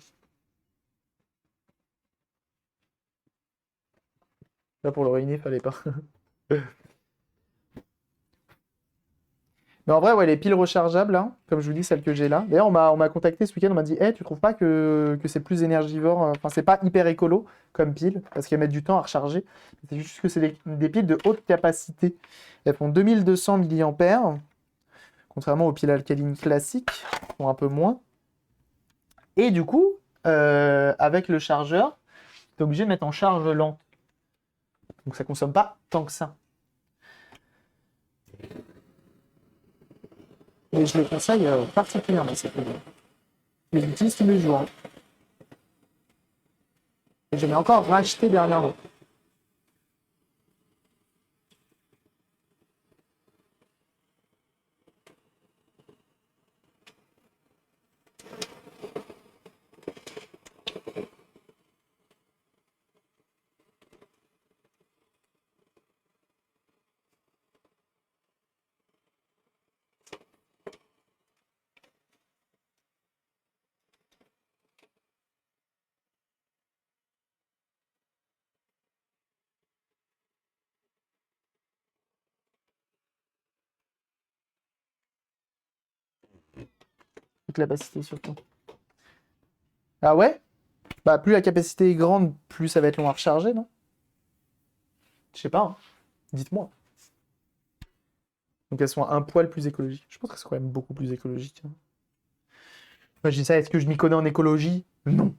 Là, pour le ruiner, fallait pas. Mais en vrai, ouais, les piles rechargeables, hein, comme je vous dis, celles que j'ai là. D'ailleurs, on m'a contacté ce week-end, on m'a dit, hey, tu trouves pas que c'est plus énergivore, enfin, c'est pas hyper écolo comme pile, parce qu'elles mettent du temps à recharger. C'est juste que c'est des piles de haute capacité. Elles font 2200 mAh, contrairement aux piles alcalines classiques, qui font un peu moins. Et du coup, avec le chargeur, tu es obligé de mettre en charge lente. Donc ça consomme pas tant que ça. Mais je les conseille particulièrement, ces produits. Je les utilise tous les jours. Hein. Et je l'ai encore racheté dernièrement. Toute la capacité surtout. Ah ouais? Bah plus la capacité est grande, plus ça va être long à recharger, non? Je sais pas, hein. Dites-moi. Donc elles sont un poil plus écologiques. Je pense qu'elles sont quand même beaucoup plus écologiques. Hein. Moi je dis ça, est-ce que je m'y connais en écologie? Non.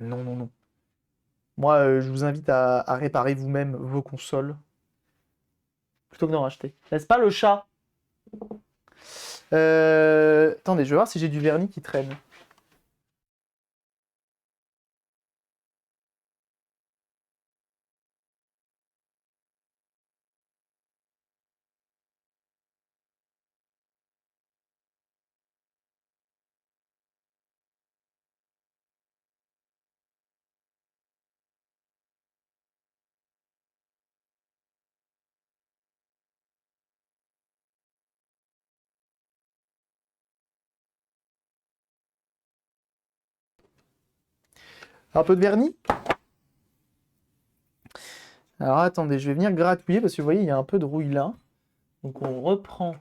Non, non, non. Moi, je vous invite à réparer vous-même vos consoles plutôt que d'en racheter. N'est-ce pas le chat? Attendez, je vais voir si j'ai du vernis qui traîne. Un peu de vernis? Alors attendez, je vais venir gratouiller parce que vous voyez, il y a un peu de rouille là. Donc on reprend.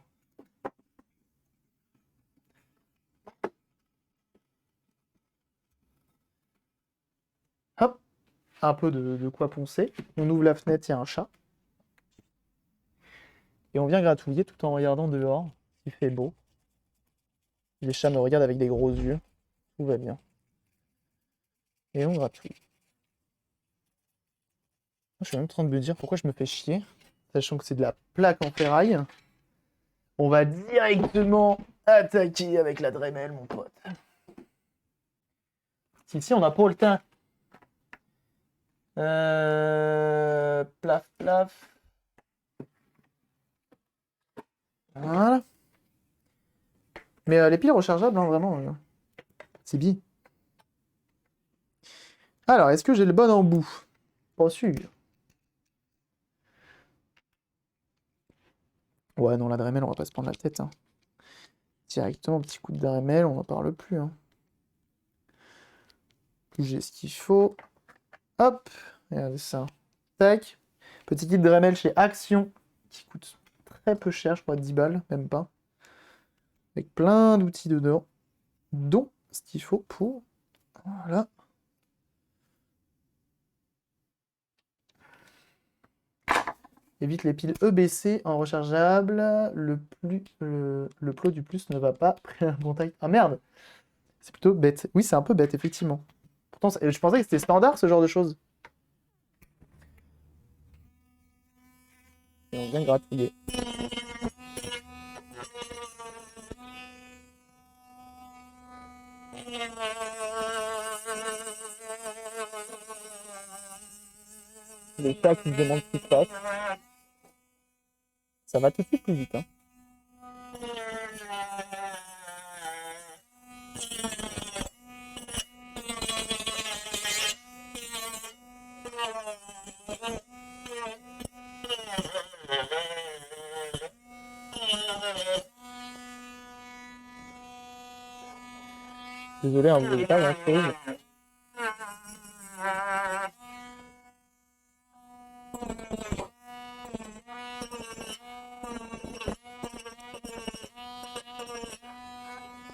Hop, un peu de quoi poncer. On ouvre la fenêtre, il y a un chat. Et on vient gratouiller tout en regardant dehors. Il fait beau. Les chats me regardent avec des gros yeux. Tout va bien. Et on gratouille. Je suis même en train de me dire pourquoi je me fais chier. Sachant que c'est de la plaque en ferraille. On va directement attaquer avec la Dremel, mon pote. Ici, on n'a pas le temps. Plaf, plaf. Voilà. Mais les piles rechargeables, hein, vraiment, c'est bien. Alors, est-ce que j'ai le bon embout? Pas sûr. Ouais, non, la Dremel, on va pas se prendre la tête. Hein. Directement, petit coup de Dremel, on n'en parle plus. Hein. J'ai ce qu'il faut. Hop, regardez ça. Tac. Petit kit Dremel chez Action, qui coûte très peu cher, je crois 10 balles, même pas. Avec plein d'outils dedans, dont ce qu'il faut pour... Voilà. Évite les piles EBC en rechargeable. Le plot du plus ne va pas. Pris un contact. Ah merde! C'est plutôt bête. Oui, c'est un peu bête, effectivement. Pourtant, je pensais que c'était standard, ce genre de choses. Et on vient gratouiller. Les chats qui se demandent ce qui se passe. Ça va tout de suite plus vite, hein. Désolé, hein, vous n'avez pas grand-chose.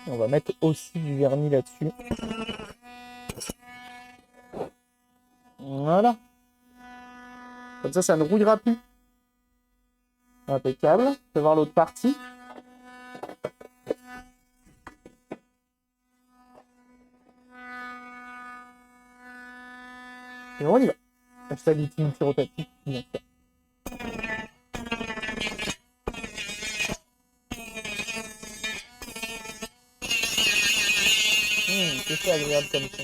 On va mettre aussi du vernis là-dessus. Voilà. Comme ça ne rouillera plus. Impeccable. On peut voir l'autre partie. Et on y va. Hashtag utility rotatif, bien sûr. C'est agréable comme son.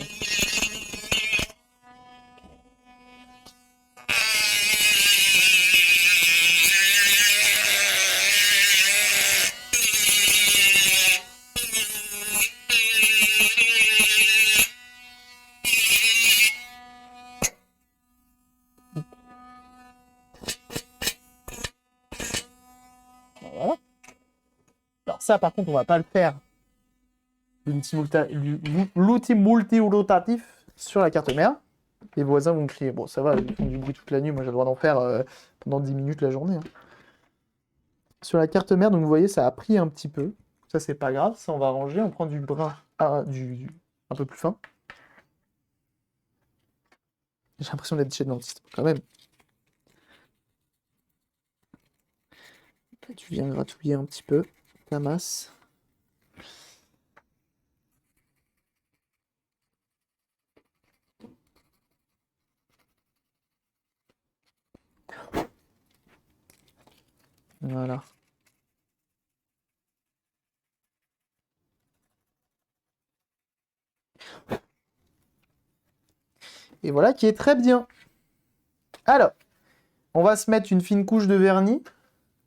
Voilà. Alors ça, par contre, on va pas le faire. L'outil multi-rotatif sur la carte mère. Les voisins vont crier. Bon, ça va, ils font du bruit toute la nuit. Moi, j'ai le droit d'en faire pendant 10 minutes la journée, hein. Sur la carte mère, donc vous voyez, ça a pris un petit peu. Ça, c'est pas grave. Ça, on va ranger. On prend du brun, un peu plus fin. J'ai l'impression d'être chez le dentiste, quand même. Tu viens gratouiller un petit peu ta masse. Voilà. Et voilà qui est très bien. Alors, on va se mettre une fine couche de vernis.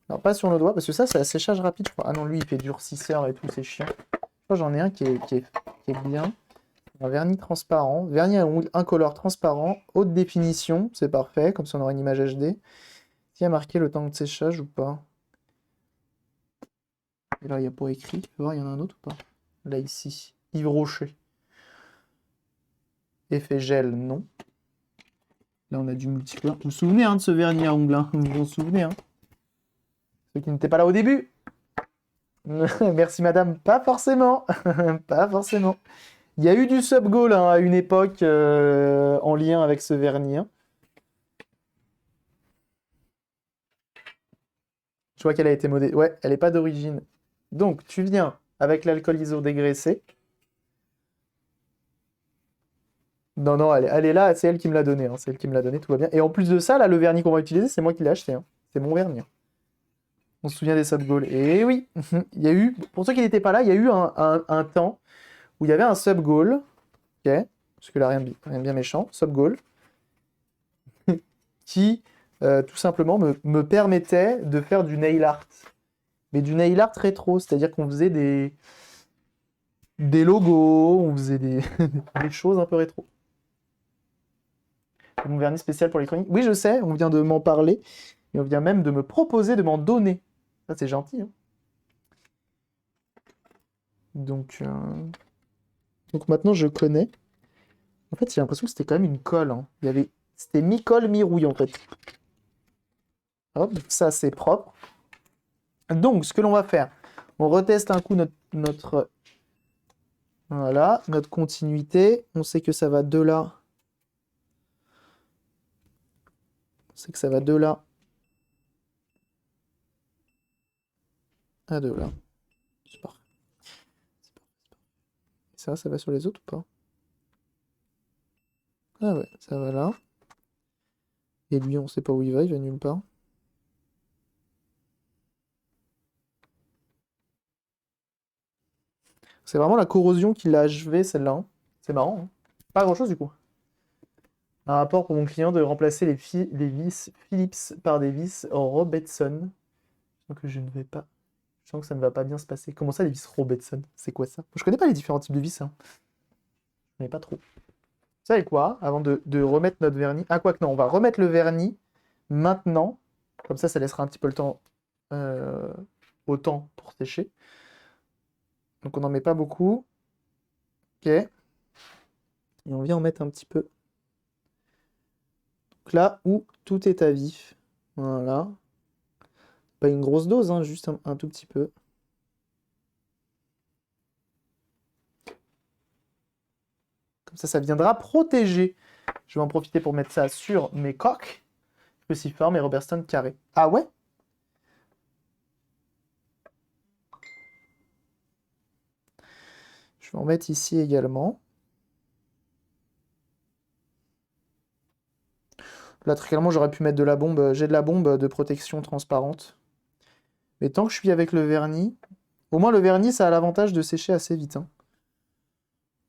Alors, pas sur le doigt, parce que ça, c'est un séchage rapide, je crois. Ah non, lui, il fait durcisseur et tout, c'est chiant. Je crois j'en ai un qui est bien. Un vernis transparent. Vernis à ongles incolore transparent. Haute définition, c'est parfait, comme ça on aura une image HD. Est-ce qu'il y a marqué le temps de séchage ou pas? Et là, il n'y a pas écrit. Tu vois, il y en a un autre ou pas? Là, ici. Yves Rocher. Effet gel, non. Là, on a du multicolore. Vous vous souvenez de ce vernis à ongles, hein? Vous vous en souvenez, hein? Ceux qui n'étaient pas là au début. Merci madame. Pas forcément. Pas forcément. Il y a eu du sub-goal à une époque en lien avec ce vernis, hein. Je vois qu'elle a été modée. Ouais, elle n'est pas d'origine. Donc, tu viens avec l'alcool iso dégraissé. Non, non, elle est là, c'est elle qui me l'a donné, hein. C'est elle qui me l'a donné, tout va bien. Et en plus de ça, là, le vernis qu'on va utiliser, c'est moi qui l'ai acheté, hein. C'est mon vernis, hein. On se souvient des sub-goals. Et oui, il y a eu, pour ceux qui n'étaient pas là, il y a eu un temps où il y avait un sub-goal. Ok, parce que là, rien de bien méchant. Sub-goal. Qui, tout simplement, me permettait de faire du nail art. Mais du nail art rétro, c'est-à-dire qu'on faisait des logos, on faisait des choses un peu rétro. Mon vernis spécial pour l'électronique. Oui, je sais, on vient de m'en parler. Et on vient même de me proposer de m'en donner. Ça, c'est gentil, hein. Donc maintenant, je connais. En fait, j'ai l'impression que c'était quand même une colle, hein. C'était mi-colle, mi-rouille, en fait. Hop, ça c'est propre. Donc, ce que l'on va faire, on reteste un coup voilà, notre continuité. On sait que ça va de là. On sait que ça va de là à de là. C'est parfait. Ça va sur les autres ou pas? Ah ouais, ça va là. Et lui, on sait pas où il va nulle part. C'est vraiment la corrosion qui l'a achevé, celle-là, hein. C'est marrant, hein. Pas grand-chose du coup. Un rapport pour mon client de remplacer les vis Philips par des vis Robertson. Donc je ne vais pas. Je sens que ça ne va pas bien se passer. Comment ça, les vis Robertson? C'est quoi ça? Je connais pas les différents types de vis, hein. Je connais pas trop. Vous savez quoi? Avant de remettre notre vernis. Ah, quoi que non, on va remettre le vernis maintenant. Comme ça laissera un petit peu le temps euh, au temps pour sécher. Donc on n'en met pas beaucoup. Ok. Et on vient en mettre un petit peu. Donc là où tout est à vif. Voilà. Pas une grosse dose, hein, juste un tout petit peu. Comme ça viendra protéger. Je vais en profiter pour mettre ça sur mes coques. Cruciforme et Robertson carré. Ah ouais? Je vais en mettre ici également. Là, très clairement, j'aurais pu mettre de la bombe. J'ai de la bombe de protection transparente. Mais tant que je suis avec le vernis, au moins le vernis, ça a l'avantage de sécher assez vite, hein.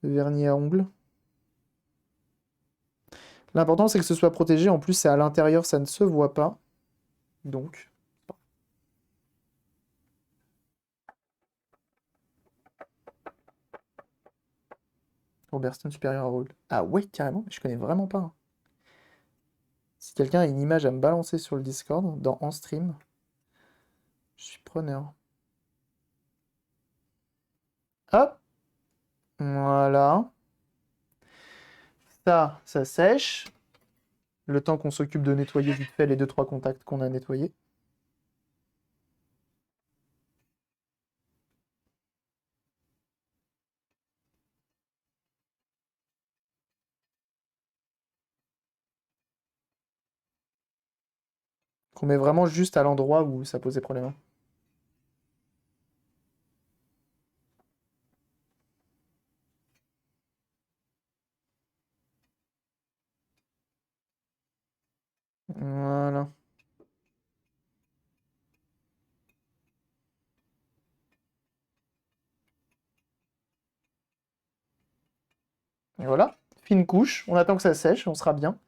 Le vernis à ongles. L'important, c'est que ce soit protégé. En plus, c'est à l'intérieur, ça ne se voit pas. Donc, Robertson supérieur à Raoul. Ah ouais, carrément, mais je connais vraiment pas, hein. Si quelqu'un a une image à me balancer sur le Discord, dans En Stream, je suis preneur. Hop, voilà. Ça sèche. Le temps qu'on s'occupe de nettoyer vite fait les 2-3 contacts qu'on a nettoyés. Qu'on met vraiment juste à l'endroit où ça posait problème, hein. Voilà. Et voilà. Fine couche. On attend que ça sèche. On sera bien.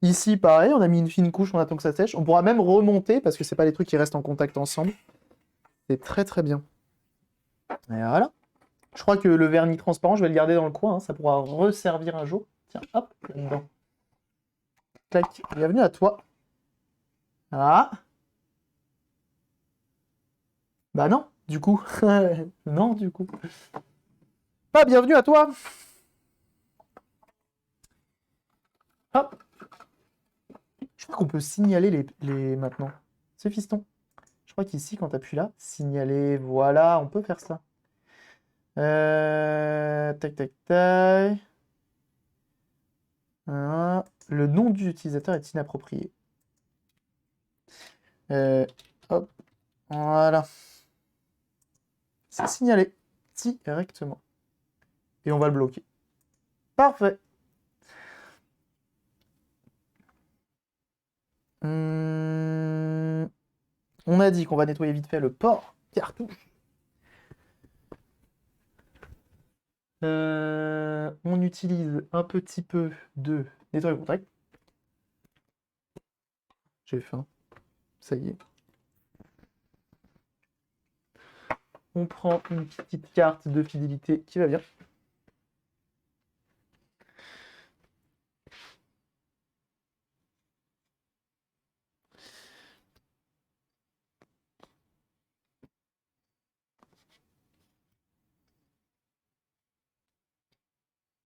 Ici, pareil, on a mis une fine couche. On attend que ça sèche. On pourra même remonter parce que c'est pas des trucs qui restent en contact ensemble. C'est très très bien. Et voilà. Je crois que le vernis transparent, je vais le garder dans le coin, hein. Ça pourra resservir un jour. Tiens, hop, là-dedans. Clac. Bienvenue à toi. Ah. Bah non, du coup. Non, du coup. Pas bienvenue à toi. Hop. Je crois qu'on peut signaler maintenant. Ce fiston. Je crois qu'ici, quand tu appuies là, signaler, voilà, on peut faire ça. Tac, tac, tac. Le nom du utilisateur est inapproprié. Hop, voilà. C'est signalé directement. Et on va le bloquer. Parfait. On a dit qu'on va nettoyer vite fait le port cartouche. On utilise un petit peu de nettoyage contact. J'ai faim. Ça y est. On prend une petite carte de fidélité qui va bien.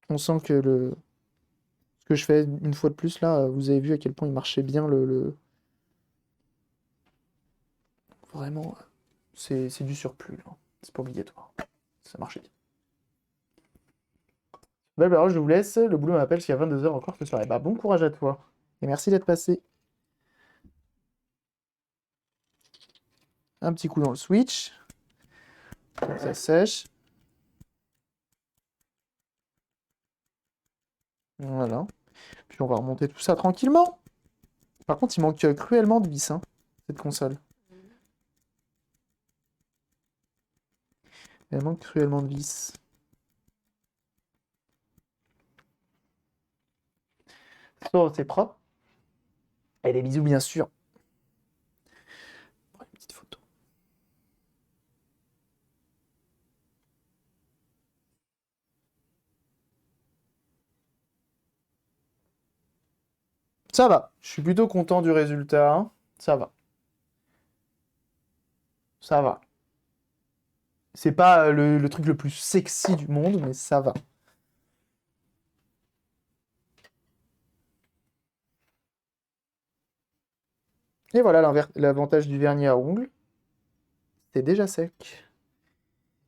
On sent que ce que je fais une fois de plus là, vous avez vu à quel point il marchait bien Vraiment, c'est du surplus, là. C'est pas obligatoire. Ça marche bien. Belle parole, je vous laisse. Le boulot m'appelle s'il y a 22 heures encore ce soir. Bah, bon courage à toi. Et merci d'être passé. Un petit coup dans le switch. Ça sèche. Voilà. Puis on va remonter tout ça tranquillement. Par contre, il manque cruellement de vis, hein, cette console. Elle manque cruellement de vis. Oh, c'est propre. Et des bisous, bien sûr. Une petite photo. Ça va. Je suis plutôt content du résultat, hein. Ça va. Ça va. C'est pas le truc le plus sexy du monde, mais ça va. Et voilà l'avantage du vernis à ongles. C'est déjà sec.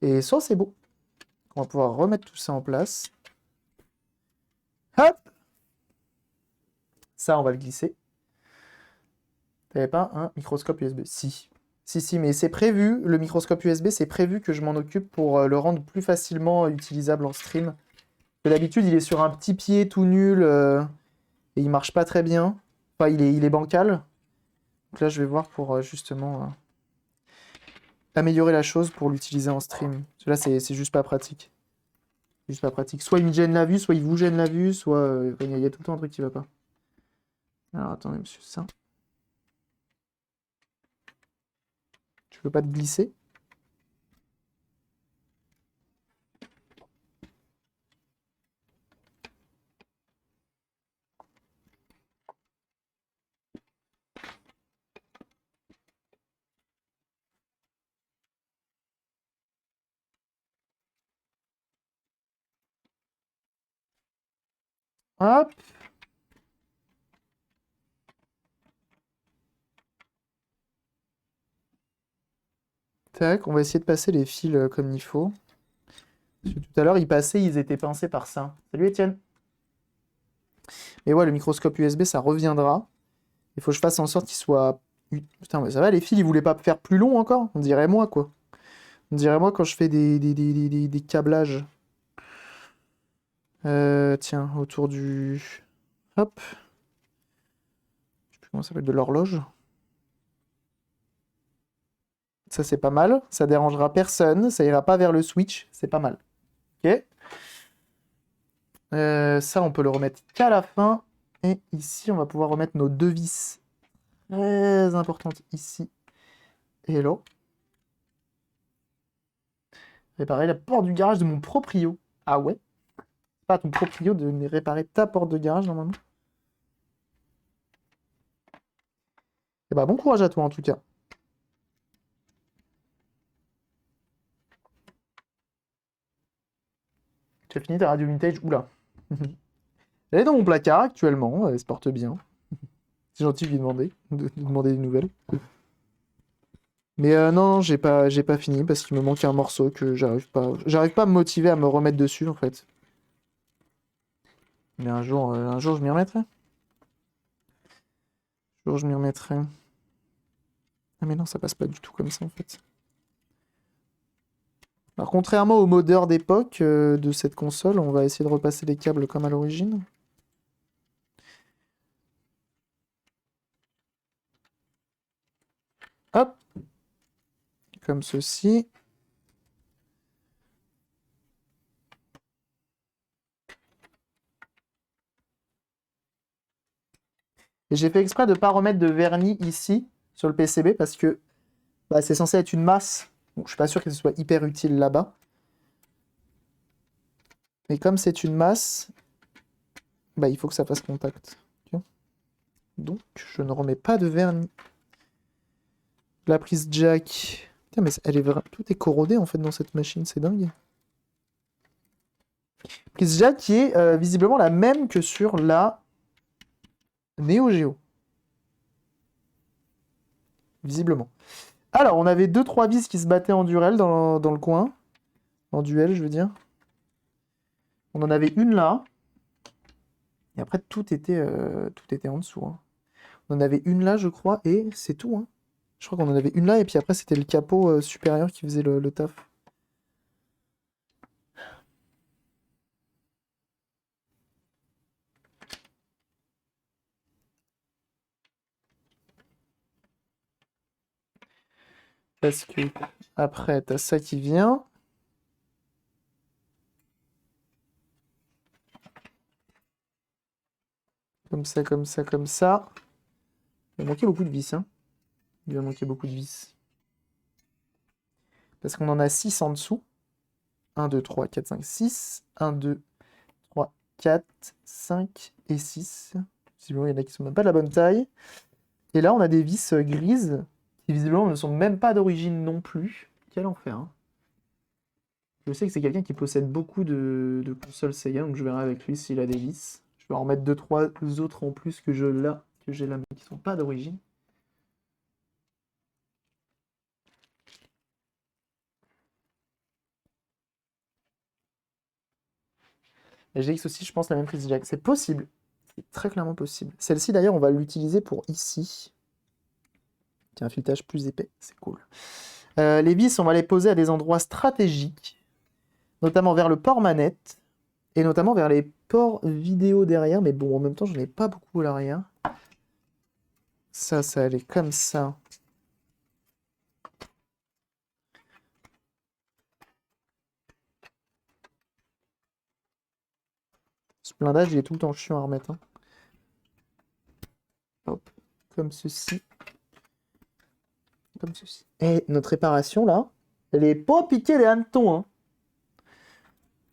Et ça, c'est beau. On va pouvoir remettre tout ça en place. Hop! Ça, on va le glisser. T'avais pas un microscope USB? Si. Si, mais c'est prévu. Le microscope USB, c'est prévu que je m'en occupe pour le rendre plus facilement utilisable en stream. Parce que d'habitude, il est sur un petit pied tout nul et il marche pas très bien. Enfin, il est bancal. Donc là, je vais voir pour justement améliorer la chose pour l'utiliser en stream. Parce que là, c'est juste pas pratique. Juste pas pratique. Soit il me gêne la vue, soit il vous gêne la vue, soit il y a tout le temps un truc qui va pas. Alors attendez, monsieur, ça. Tu veux pas te glisser? Hop. Tac, on va essayer de passer les fils comme il faut. Parce que tout à l'heure, ils passaient, ils étaient pincés par ça. Salut Étienne. Mais ouais, le microscope USB, ça reviendra. Il faut que je fasse en sorte qu'il soit... Putain, mais ça va, les fils, ils voulaient pas faire plus long encore? On dirait moi, quoi. On dirait moi quand je fais des câblages. Tiens, autour du... Hop. Je sais plus comment ça s'appelle, de l'horloge. Ça, c'est pas mal. Ça dérangera personne. Ça ira pas vers le switch. C'est pas mal. Ok. Ça, on peut le remettre qu'à la fin. Et ici, on va pouvoir remettre nos deux vis très importantes ici et là. Réparer la porte du garage de mon proprio. Ah ouais? Pas ton proprio de réparer ta porte de garage normalement. Et bah bon courage à toi en tout cas. Tu as fini ta radio vintage? Oula. Elle est dans mon placard actuellement, elle se porte bien. C'est gentil de lui de demander des nouvelles. Mais non, j'ai pas fini parce qu'il me manque un morceau que j'arrive pas à me motiver à me remettre dessus en fait. Mais un jour je m'y remettrai. Un jour je m'y remettrai. Ah mais non, ça passe pas du tout comme ça en fait. Alors contrairement au modeur d'époque de cette console, on va essayer de repasser les câbles comme à l'origine. Hop, comme ceci. Et j'ai fait exprès de ne pas remettre de vernis ici, sur le PCB, parce que bah, c'est censé être une masse. Bon, je suis pas sûr que ce soit hyper utile là-bas. Mais comme c'est une masse, bah, il faut que ça fasse contact. Ok. Donc, je ne remets pas de vernis. La prise jack. Putain, mais elle est vraiment... Tout est corrodé en fait dans cette machine, c'est dingue. Prise jack qui est visiblement la même que sur la Neo Geo. Visiblement. Alors, on avait 2-3 vis qui se battaient en duel dans le coin. En duel, je veux dire. On en avait une là. Et après, tout était en dessous, hein. On en avait une là, je crois, et c'est tout, hein. Je crois qu'on en avait une là, et puis après, c'était le capot supérieur qui faisait le taf. Parce que après, t'as ça qui vient. Comme ça, comme ça, comme ça. Il va manquer beaucoup de vis, hein. Il va manquer beaucoup de vis. Parce qu'on en a 6 en dessous. 1, 2, 3, 4, 5, 6. 1, 2, 3, 4, 5 et 6. Visiblement, il y en a qui sont même pas de la bonne taille. Et là, on a des vis grises qui visiblement ne sont même pas d'origine non plus. Quel enfer, hein. Je sais que c'est quelqu'un qui possède beaucoup de consoles Sega, donc je verrai avec lui s'il a des vis. Je vais en mettre 2-3 autres en plus que j'ai là, mais qui sont pas d'origine. Et GX aussi, je pense, la même prise jack. C'est possible. C'est très clairement possible. Celle-ci, d'ailleurs, on va l'utiliser pour ici. Qui a un filetage plus épais. C'est cool. Les vis, on va les poser à des endroits stratégiques. Notamment vers le port manette. Et notamment vers les ports vidéo derrière. Mais bon, en même temps, j'en ai pas beaucoup à l'arrière. Ça allait comme ça. Ce blindage, il est tout le temps chiant à remettre, hein. Hop, comme ceci. Comme ceci. Et notre réparation, là, elle est pas piquée les hannetons, hein.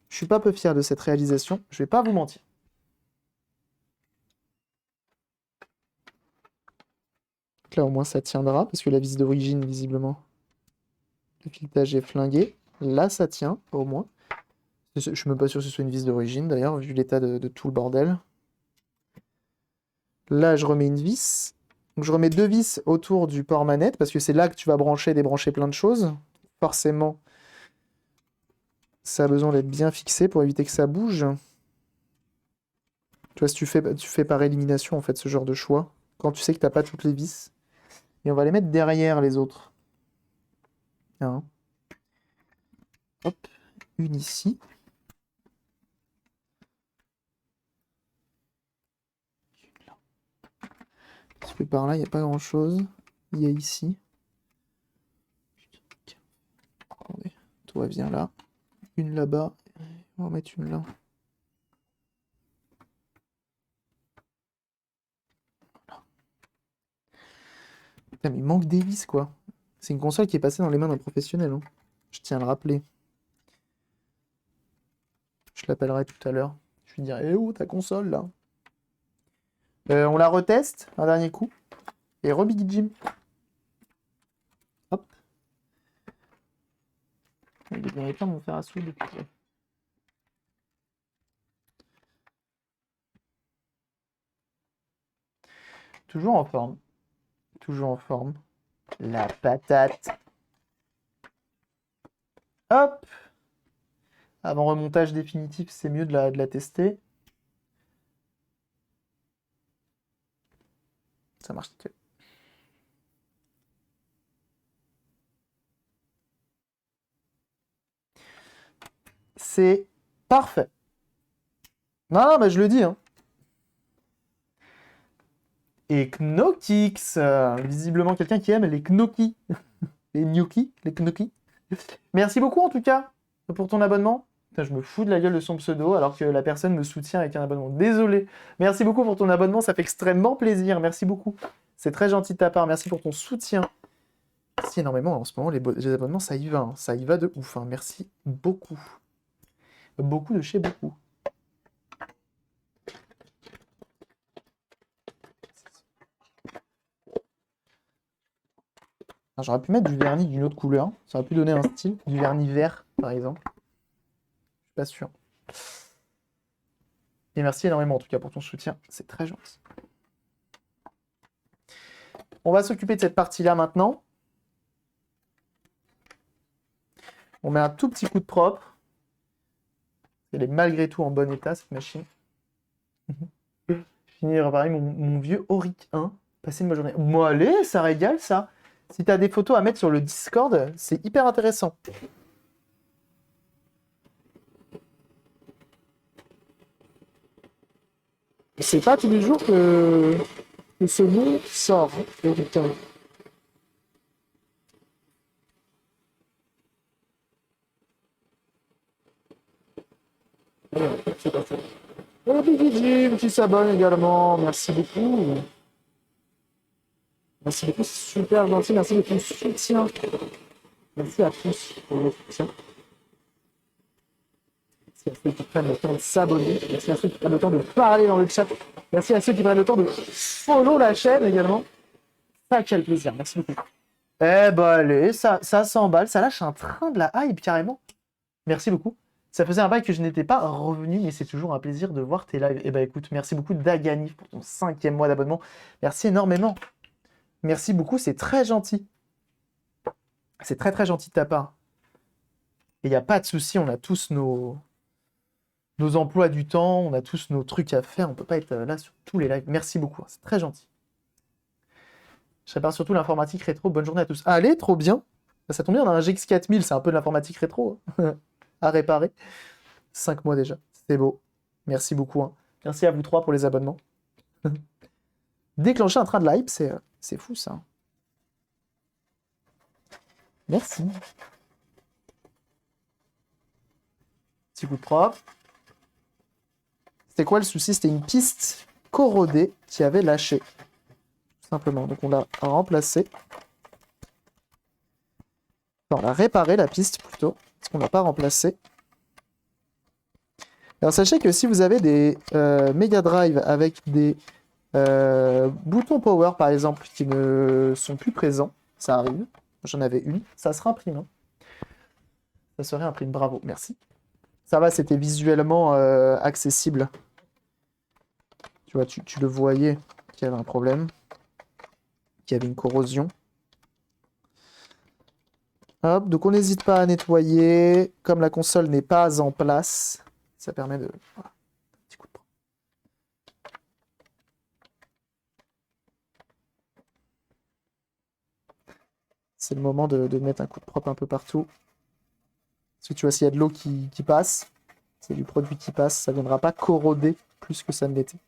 Je suis pas peu fier de cette réalisation, je vais pas vous mentir. Donc là, au moins, ça tiendra, parce que la vis d'origine, visiblement, le filetage est flingué. Là, ça tient, au moins. Je suis même pas sûr que ce soit une vis d'origine, d'ailleurs, vu l'état de tout le bordel. Là, je remets une vis. Donc, je remets 2 vis autour du port manette, parce que c'est là que tu vas brancher et débrancher plein de choses. Forcément, ça a besoin d'être bien fixé pour éviter que ça bouge. Tu vois, si tu fais par élimination, en fait, ce genre de choix. Quand tu sais que t'as pas toutes les vis. Et on va les mettre derrière les autres. Hein. Hop, une ici. Parce que par là, il n'y a pas grand-chose. Il y a ici. Attendez, toi, viens là. Une là-bas. On va en mettre une là. Voilà. Putain, mais il manque des vis, quoi. C'est une console qui est passée dans les mains d'un professionnel, hein. Je tiens à le rappeler. Je l'appellerai tout à l'heure. Je lui dirai, eh oh, ta console, là. On la reteste, un dernier coup. Et re-Big Jim. Hop. Il devrait pas mon fer à souder depuis. Toujours en forme. Toujours en forme. La patate. Hop. Avant remontage définitif, c'est mieux de la tester. Ça marche nickel. C'est parfait. Non, non, mais je le dis, hein. Et Knokix, visiblement quelqu'un qui aime les Knoki. Les gnocchi, les Knoki. Merci beaucoup en tout cas pour ton abonnement. Putain, je me fous de la gueule de son pseudo alors que la personne me soutient avec un abonnement. Désolé. Merci beaucoup pour ton abonnement, ça fait extrêmement plaisir. Merci beaucoup. C'est très gentil de ta part. Merci pour ton soutien. Merci énormément. En ce moment, les abonnements, ça y va, hein. Ça y va de ouf, hein. Merci beaucoup. Beaucoup de chez beaucoup. J'aurais pu mettre du vernis d'une autre couleur. Ça aurait pu donner un style. Du vernis vert, par exemple. Je suis pas sûr. Et merci énormément, en tout cas, pour ton soutien. C'est très gentil. On va s'occuper de cette partie-là maintenant. On met un tout petit coup de propre. Elle est malgré tout en bon état, cette machine. Fini de réparer mon vieux Auric 1. Passez une bonne journée. Bon, allez, ça régale, ça. Si t'as des photos à mettre sur le Discord, c'est hyper intéressant. C'est pas tous les jours que ce nom sort, hein, Auric 1. C'est pas ça. Oh, Biggie Jim qui s'abonne également. Merci beaucoup. Merci beaucoup, c'est super gentil. Merci de ton soutien. Merci à tous pour votre soutien. Merci à ceux qui prennent le temps de s'abonner. Merci à ceux qui prennent le temps de parler dans le chat. Merci à ceux qui prennent le temps de follow la chaîne également. Ça, quel plaisir. Merci beaucoup. Eh ben allez, ça s'emballe. Ça lâche un train de la hype carrément. Merci beaucoup. Ça faisait un bail que je n'étais pas revenu, mais c'est toujours un plaisir de voir tes lives. Eh ben écoute, merci beaucoup Daganif pour ton 5e mois d'abonnement. Merci énormément. Merci beaucoup, c'est très gentil. C'est très très gentil de ta part. Et il n'y a pas de souci, on a tous nos emplois du temps, on a tous nos trucs à faire, on peut pas être là sur tous les lives. Merci beaucoup, c'est très gentil. Je répare surtout l'informatique rétro. Bonne journée à tous. Allez, trop bien. Ça tombe bien, on a un GX 4000, c'est un peu de l'informatique rétro hein, à réparer. 5 mois déjà, c'est beau. Merci beaucoup. Hein. Merci à vous 3 pour les abonnements. Déclencher un train de hype, c'est fou ça. Merci. Petit coup de propre. C'était quoi le souci? C'était une piste corrodée qui avait lâché. Tout simplement. Donc on l'a remplacé. Enfin, on l'a réparé la piste plutôt. Parce qu'on ne l'a pas remplacée. Alors sachez que si vous avez des Mega Drive avec des boutons power par exemple qui ne sont plus présents, ça arrive. J'en avais une. Ça se réimprime. Hein. Ça se réimprime. Bravo. Merci. Ça va, c'était visuellement accessible. Tu vois, tu le voyais qu'il y avait un problème. Qu'il y avait une corrosion. Hop, donc on n'hésite pas à nettoyer. Comme la console n'est pas en place, ça permet de... Voilà, un petit coup de propre. C'est le moment de mettre un coup de propre un peu partout. Parce que tu vois, s'il y a de l'eau qui passe, c'est du produit qui passe, ça ne viendra pas corroder plus que ça ne l'était.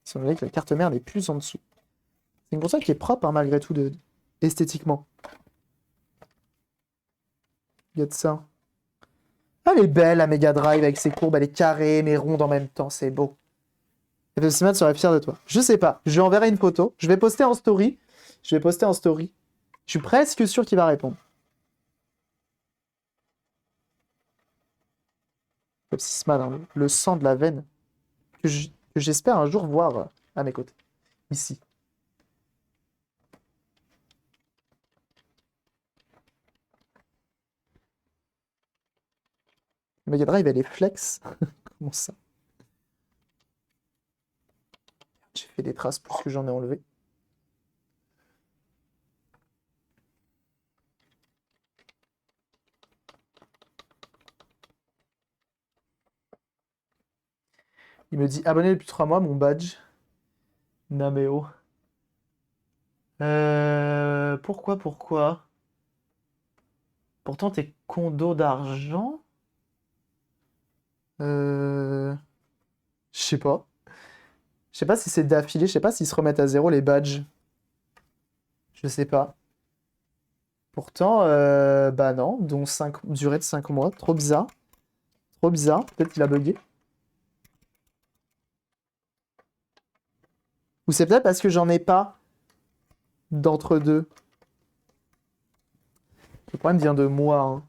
Si on voit que la carte mère n'est plus en dessous. C'est une console qui est propre hein, malgré tout esthétiquement. Il y a de ça. Ah, elle est belle la Mega Drive avec ses courbes, elle est carrée mais ronde en même temps, c'est beau. FFCMAT serait fier de toi. Je sais pas, je lui enverrai une photo. Je vais poster en story. Je vais poster en story. Je suis presque sûr qu'il va répondre. FFCMAT, hein, le sang de la veine que j'espère un jour voir à mes côtés. Ici. La Mega Drive, elle est flex. Comment ça? J'ai fait des traces plus que j'en ai enlevé. Il me dit abonné depuis 3 mois, mon badge. Nameo. Pourquoi? Pourtant, tes condos d'argent? Je sais pas. Je sais pas si c'est d'affilée, je sais pas s'ils se remettent à zéro les badges. Je sais pas. Pourtant, bah non, dont durée de 5 mois. Trop bizarre. Trop bizarre. Peut-être qu'il a bugué. Ou c'est peut-être parce que j'en ai pas d'entre deux. Le problème vient de moi. Hein.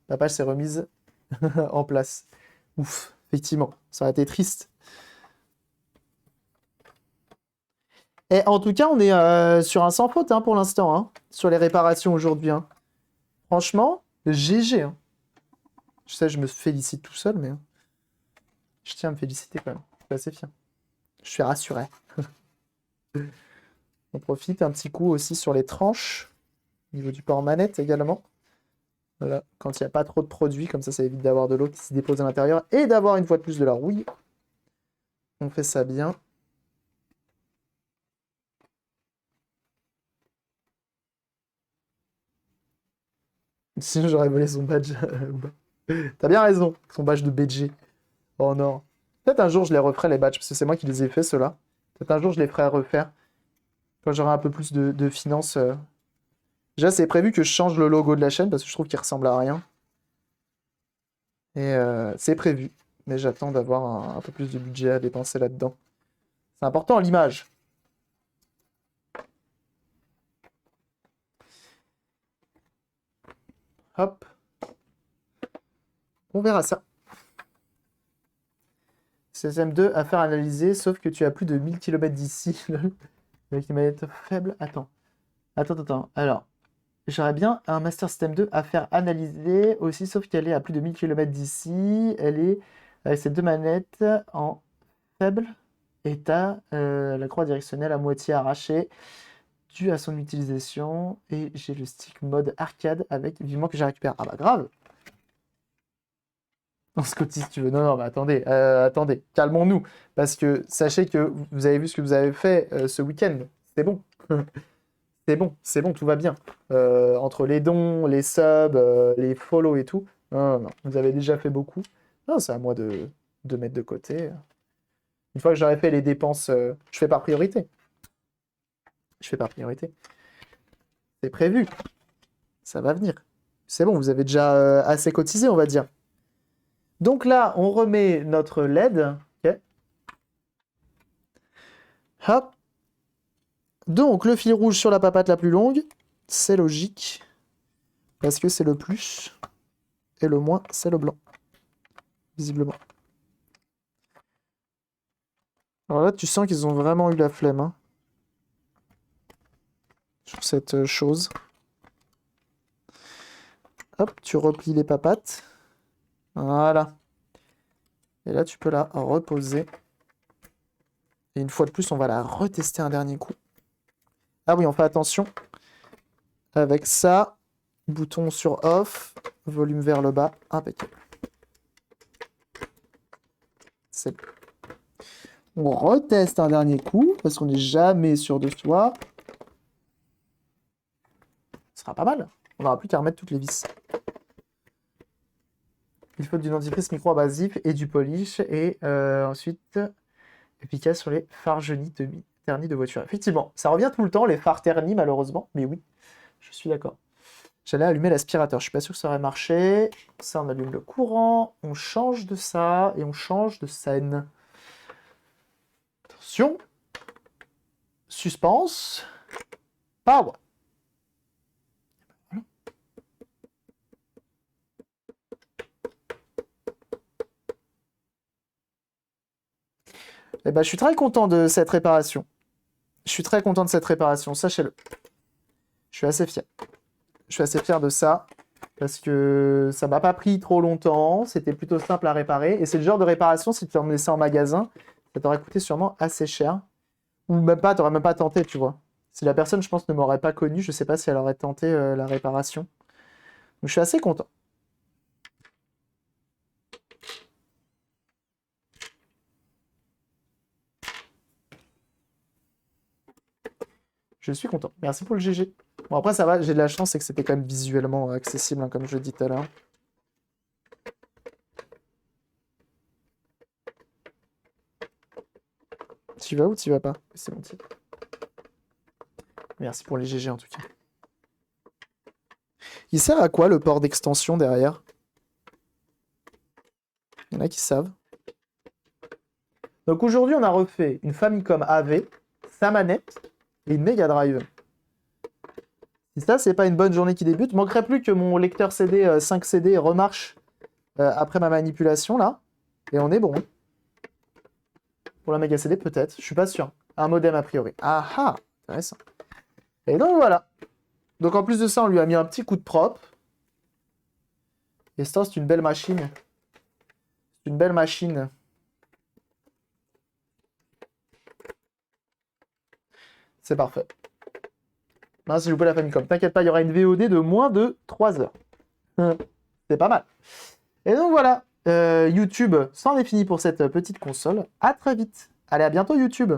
La page s'est remise en place. Ouf, effectivement, ça aurait été triste. Et en tout cas, on est sur un sans faute hein, pour l'instant, hein, sur les réparations aujourd'hui. Hein. Franchement, GG. Hein. Je sais, je me félicite tout seul, mais je tiens à me féliciter quand même. Je suis assez fier. Je suis rassuré. On profite un petit coup aussi sur les tranches. Au niveau du port manette également. Voilà, quand il n'y a pas trop de produits, comme ça évite d'avoir de l'eau qui se dépose à l'intérieur et d'avoir une fois de plus de la rouille. On fait ça bien. Sinon, j'aurais volé son badge. T'as bien raison, son badge de BG. Oh non. Peut-être un jour, je les referai, les badges, parce que c'est moi qui les ai fait, ceux-là. Peut-être un jour, je les ferai refaire. Quand j'aurai un peu plus de finances. Déjà, c'est prévu que je change le logo de la chaîne, parce que je trouve qu'il ressemble à rien. Et c'est prévu. Mais j'attends d'avoir un peu plus de budget à dépenser là-dedans. C'est important, l'image. Hop. On verra ça. CSM2 à faire analyser, sauf que tu as plus de 1000 km d'ici. Avec une manette faible. Attends. Alors, j'aurais bien un Master System 2 à faire analyser aussi, sauf qu'elle est à plus de 1000 km d'ici. Elle est avec ces deux manettes en faible état. La croix directionnelle à moitié arrachée, due à son utilisation. Et j'ai le stick mode arcade avec vivement que j'ai récupéré. Ah bah grave! Non, Scotty, si tu veux. Non, non, mais attendez, calmons-nous. Parce que sachez que vous avez vu ce que vous avez fait ce week-end. C'est bon. C'est bon, tout va bien. Entre les dons, les subs, les follow et tout. Non, non, non, vous avez déjà fait beaucoup. Non, c'est à moi de mettre de côté. Une fois que j'aurai fait les dépenses, je fais par priorité. Je fais par priorité. C'est prévu. Ça va venir. C'est bon, vous avez déjà assez cotisé, on va dire. Donc là, on remet notre LED. Ok. Hop. Donc, le fil rouge sur la papate la plus longue, c'est logique. Parce que c'est le plus. Et le moins, c'est le blanc. Visiblement. Alors là, tu sens qu'ils ont vraiment eu la flemme hein, sur cette chose. Hop, tu replies les papates. Voilà. Et là, tu peux la reposer. Et une fois de plus, on va la retester un dernier coup. Ah oui, on fait attention. Avec ça, bouton sur off, volume vers le bas, impeccable. C'est bon. On reteste un dernier coup, parce qu'on n'est jamais sûr de soi. Ce sera pas mal. On n'aura plus qu'à remettre toutes les vis. Il faut du dentifrice micro-abrasif et du polish. Et ensuite, efficace sur les phares ternis de voiture. Effectivement, ça revient tout le temps, les phares ternis, malheureusement. Mais oui, je suis d'accord. J'allais allumer l'aspirateur. Je suis pas sûr que ça aurait marché. Ça, on allume le courant. On change de ça et on change de scène. Attention. Suspense. Power. Eh ben, je suis très content de cette réparation. Je suis très content de cette réparation, sachez-le. Je suis assez fier. Je suis assez fier de ça. Parce que ça m'a pas pris trop longtemps. C'était plutôt simple à réparer. Et c'est le genre de réparation, si tu emmenais ça en magasin, ça t'aurait coûté sûrement assez cher. Ou même pas, t'aurais même pas tenté, tu vois. Si la personne, je pense, ne m'aurait pas connu, je sais pas si elle aurait tenté la réparation. Donc, je suis assez content. Je suis content. Merci pour le GG. Bon, après, ça va, j'ai de la chance, c'est que c'était quand même visuellement accessible, hein, comme je le dis tout à l'heure. Tu vas ou tu vas pas? C'est bon, type. Merci pour les GG en tout cas. Il sert à quoi le port d'extension derrière? Il y en a qui savent. Donc aujourd'hui, on a refait une Famicom AV, sa manette et une Mega Drive. Si ça, c'est pas une bonne journée qui débute, manquerait plus que mon lecteur CD 5 CD remarche après ma manipulation là, et on est bon. Pour la Mega CD, peut-être, je suis pas sûr. Un modem a priori. Ah ah, intéressant. Et donc voilà. Donc en plus de ça, on lui a mis un petit coup de propre. Et ça, c'est une belle machine. C'est une belle machine. C'est parfait. Hein, si je joue pas à la Famicom. T'inquiète pas, il y aura une VOD de moins de 3 heures. C'est pas mal. Et donc voilà, YouTube, c'en est fini pour cette petite console. À très vite. Allez, à bientôt YouTube.